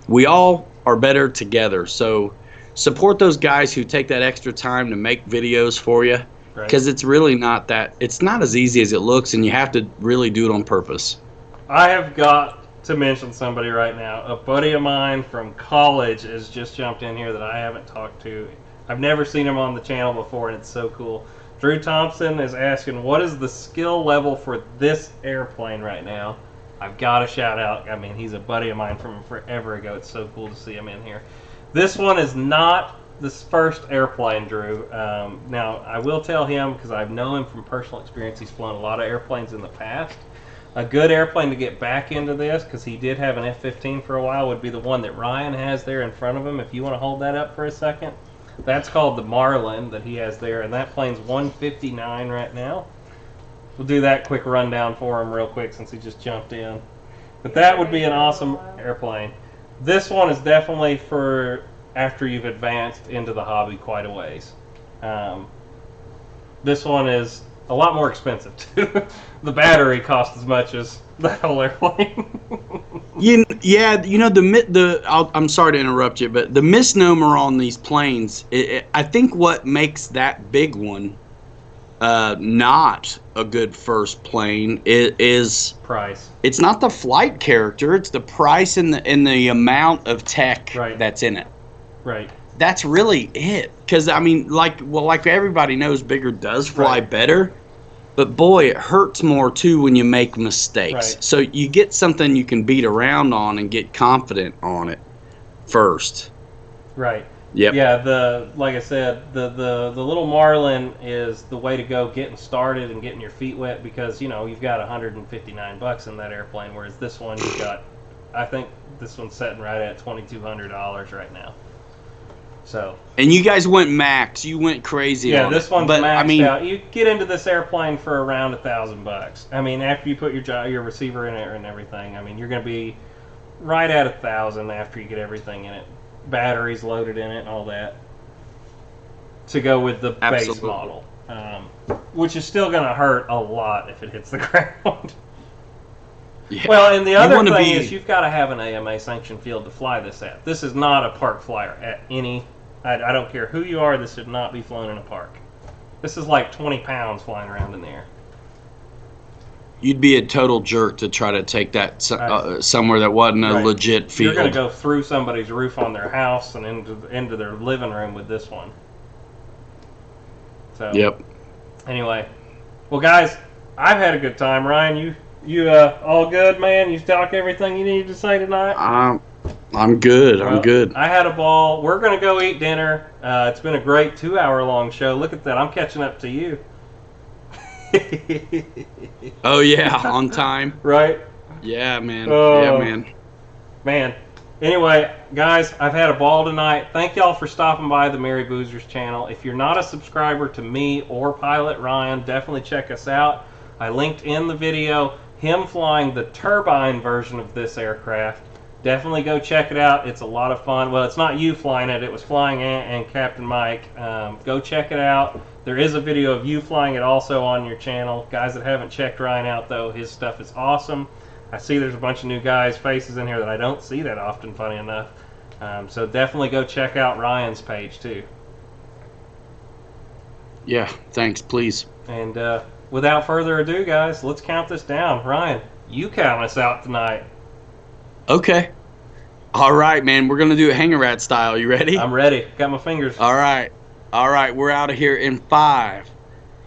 we all are better together. So support those guys who take that extra time to make videos for you. Because it's really not it's not as easy as it looks, and you have to really do it on purpose. I have got to mention somebody right now. A buddy of mine from college has just jumped in here that I haven't talked to. I've never seen him on the channel before, and it's so cool. Drew Thompson is asking, what is the skill level for this airplane right now? I've got to shout out. I mean, he's a buddy of mine from forever ago. It's so cool to see him in here. This one is not this first airplane, Drew. Now, I will tell him, because I know him from personal experience, he's flown a lot of airplanes in the past. A good airplane to get back into this, because he did have an F-15 for a while, would be the one that Ryan has there in front of him. If you want to hold that up for a second. That's called the Marlin that he has there, and that plane's 159 right now. We'll do that quick rundown for him real quick since he just jumped in. But that would be an awesome airplane. This one is definitely for after you've advanced into the hobby quite a ways. This one is a lot more expensive too. The battery costs as much as that whole airplane. I'm sorry to interrupt you, but the misnomer on these planes, I think what makes that big one not a good first plane is price. It's not the flight character; it's the price and the amount of tech that's in it. Right. That's really it. Because I mean, like everybody knows, bigger does fly better. But boy, it hurts more too when you make mistakes. Right. So you get something you can beat around on and get confident on it first. Right. Yep. Yeah, like I said, the little Marlin is the way to go getting started and getting your feet wet because, you know, you've got $159 in that airplane, whereas this one you've got, I think this one's sitting right at $2,200 right now. So. And you guys went max. You went crazy. Yeah, on this it. one's But, maxed I mean, out. You get into this airplane for around $1,000. I mean, after you put your receiver in it and everything, I mean, you're going to be right at $1,000 after you get everything in it. Batteries loaded in it and all that to go with the base Absolutely. model, which is still going to hurt a lot if it hits the ground. Yeah. Well, and the You other wanna thing be- is you've got to have an AMA sanctioned field to fly this at. This is not a park flyer at any. I don't care who you are. This should not be flown in a park. This is like 20 pounds flying around in the air. You'd be a total jerk to try to take that somewhere that wasn't a Right. legit field. You're going to go through somebody's roof on their house and into their living room with this one. So. Yep. Anyway, well, guys, I've had a good time. Ryan, you all good, man? You talk everything you needed to say tonight? I'm good. I'm Well, good. I had a ball. We're going to go eat dinner. It's been a great 2-hour-long show. Look at that. I'm catching up to you. Oh yeah, on time. Right? Yeah, man. Oh. Yeah, man. Man. Anyway, guys, I've had a ball tonight. Thank y'all for stopping by the Merry Boozers channel. If you're not a subscriber to me or Pilot Ryan, definitely check us out. I linked in the video him flying the turbine version of this aircraft. Definitely go check it out. It's a lot of fun. Well, it's not you flying it. It was flying Ant and Captain Mike. Go check it out. There is a video of you flying it also on your channel. Guys that haven't checked Ryan out, though, his stuff is awesome. I see there's a bunch of new guys' faces in here that I don't see that often, funny enough. So definitely go check out Ryan's page, too. Yeah, thanks, please. And without further ado, guys, let's count this down. Ryan, you count us out tonight. Okay. All right, man. We're going to do it hanger rat style. You ready? I'm ready. Got my fingers. All right. All right. We're out of here in 5.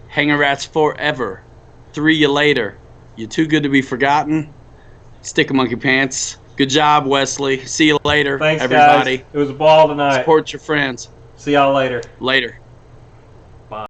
Hanger rats forever. 3 you later. You too good to be forgotten. Stick a monkey pants. Good job, Wesley. See you later, Thanks, everybody. guys. It was a ball tonight. Support your friends. See y'all later. Later.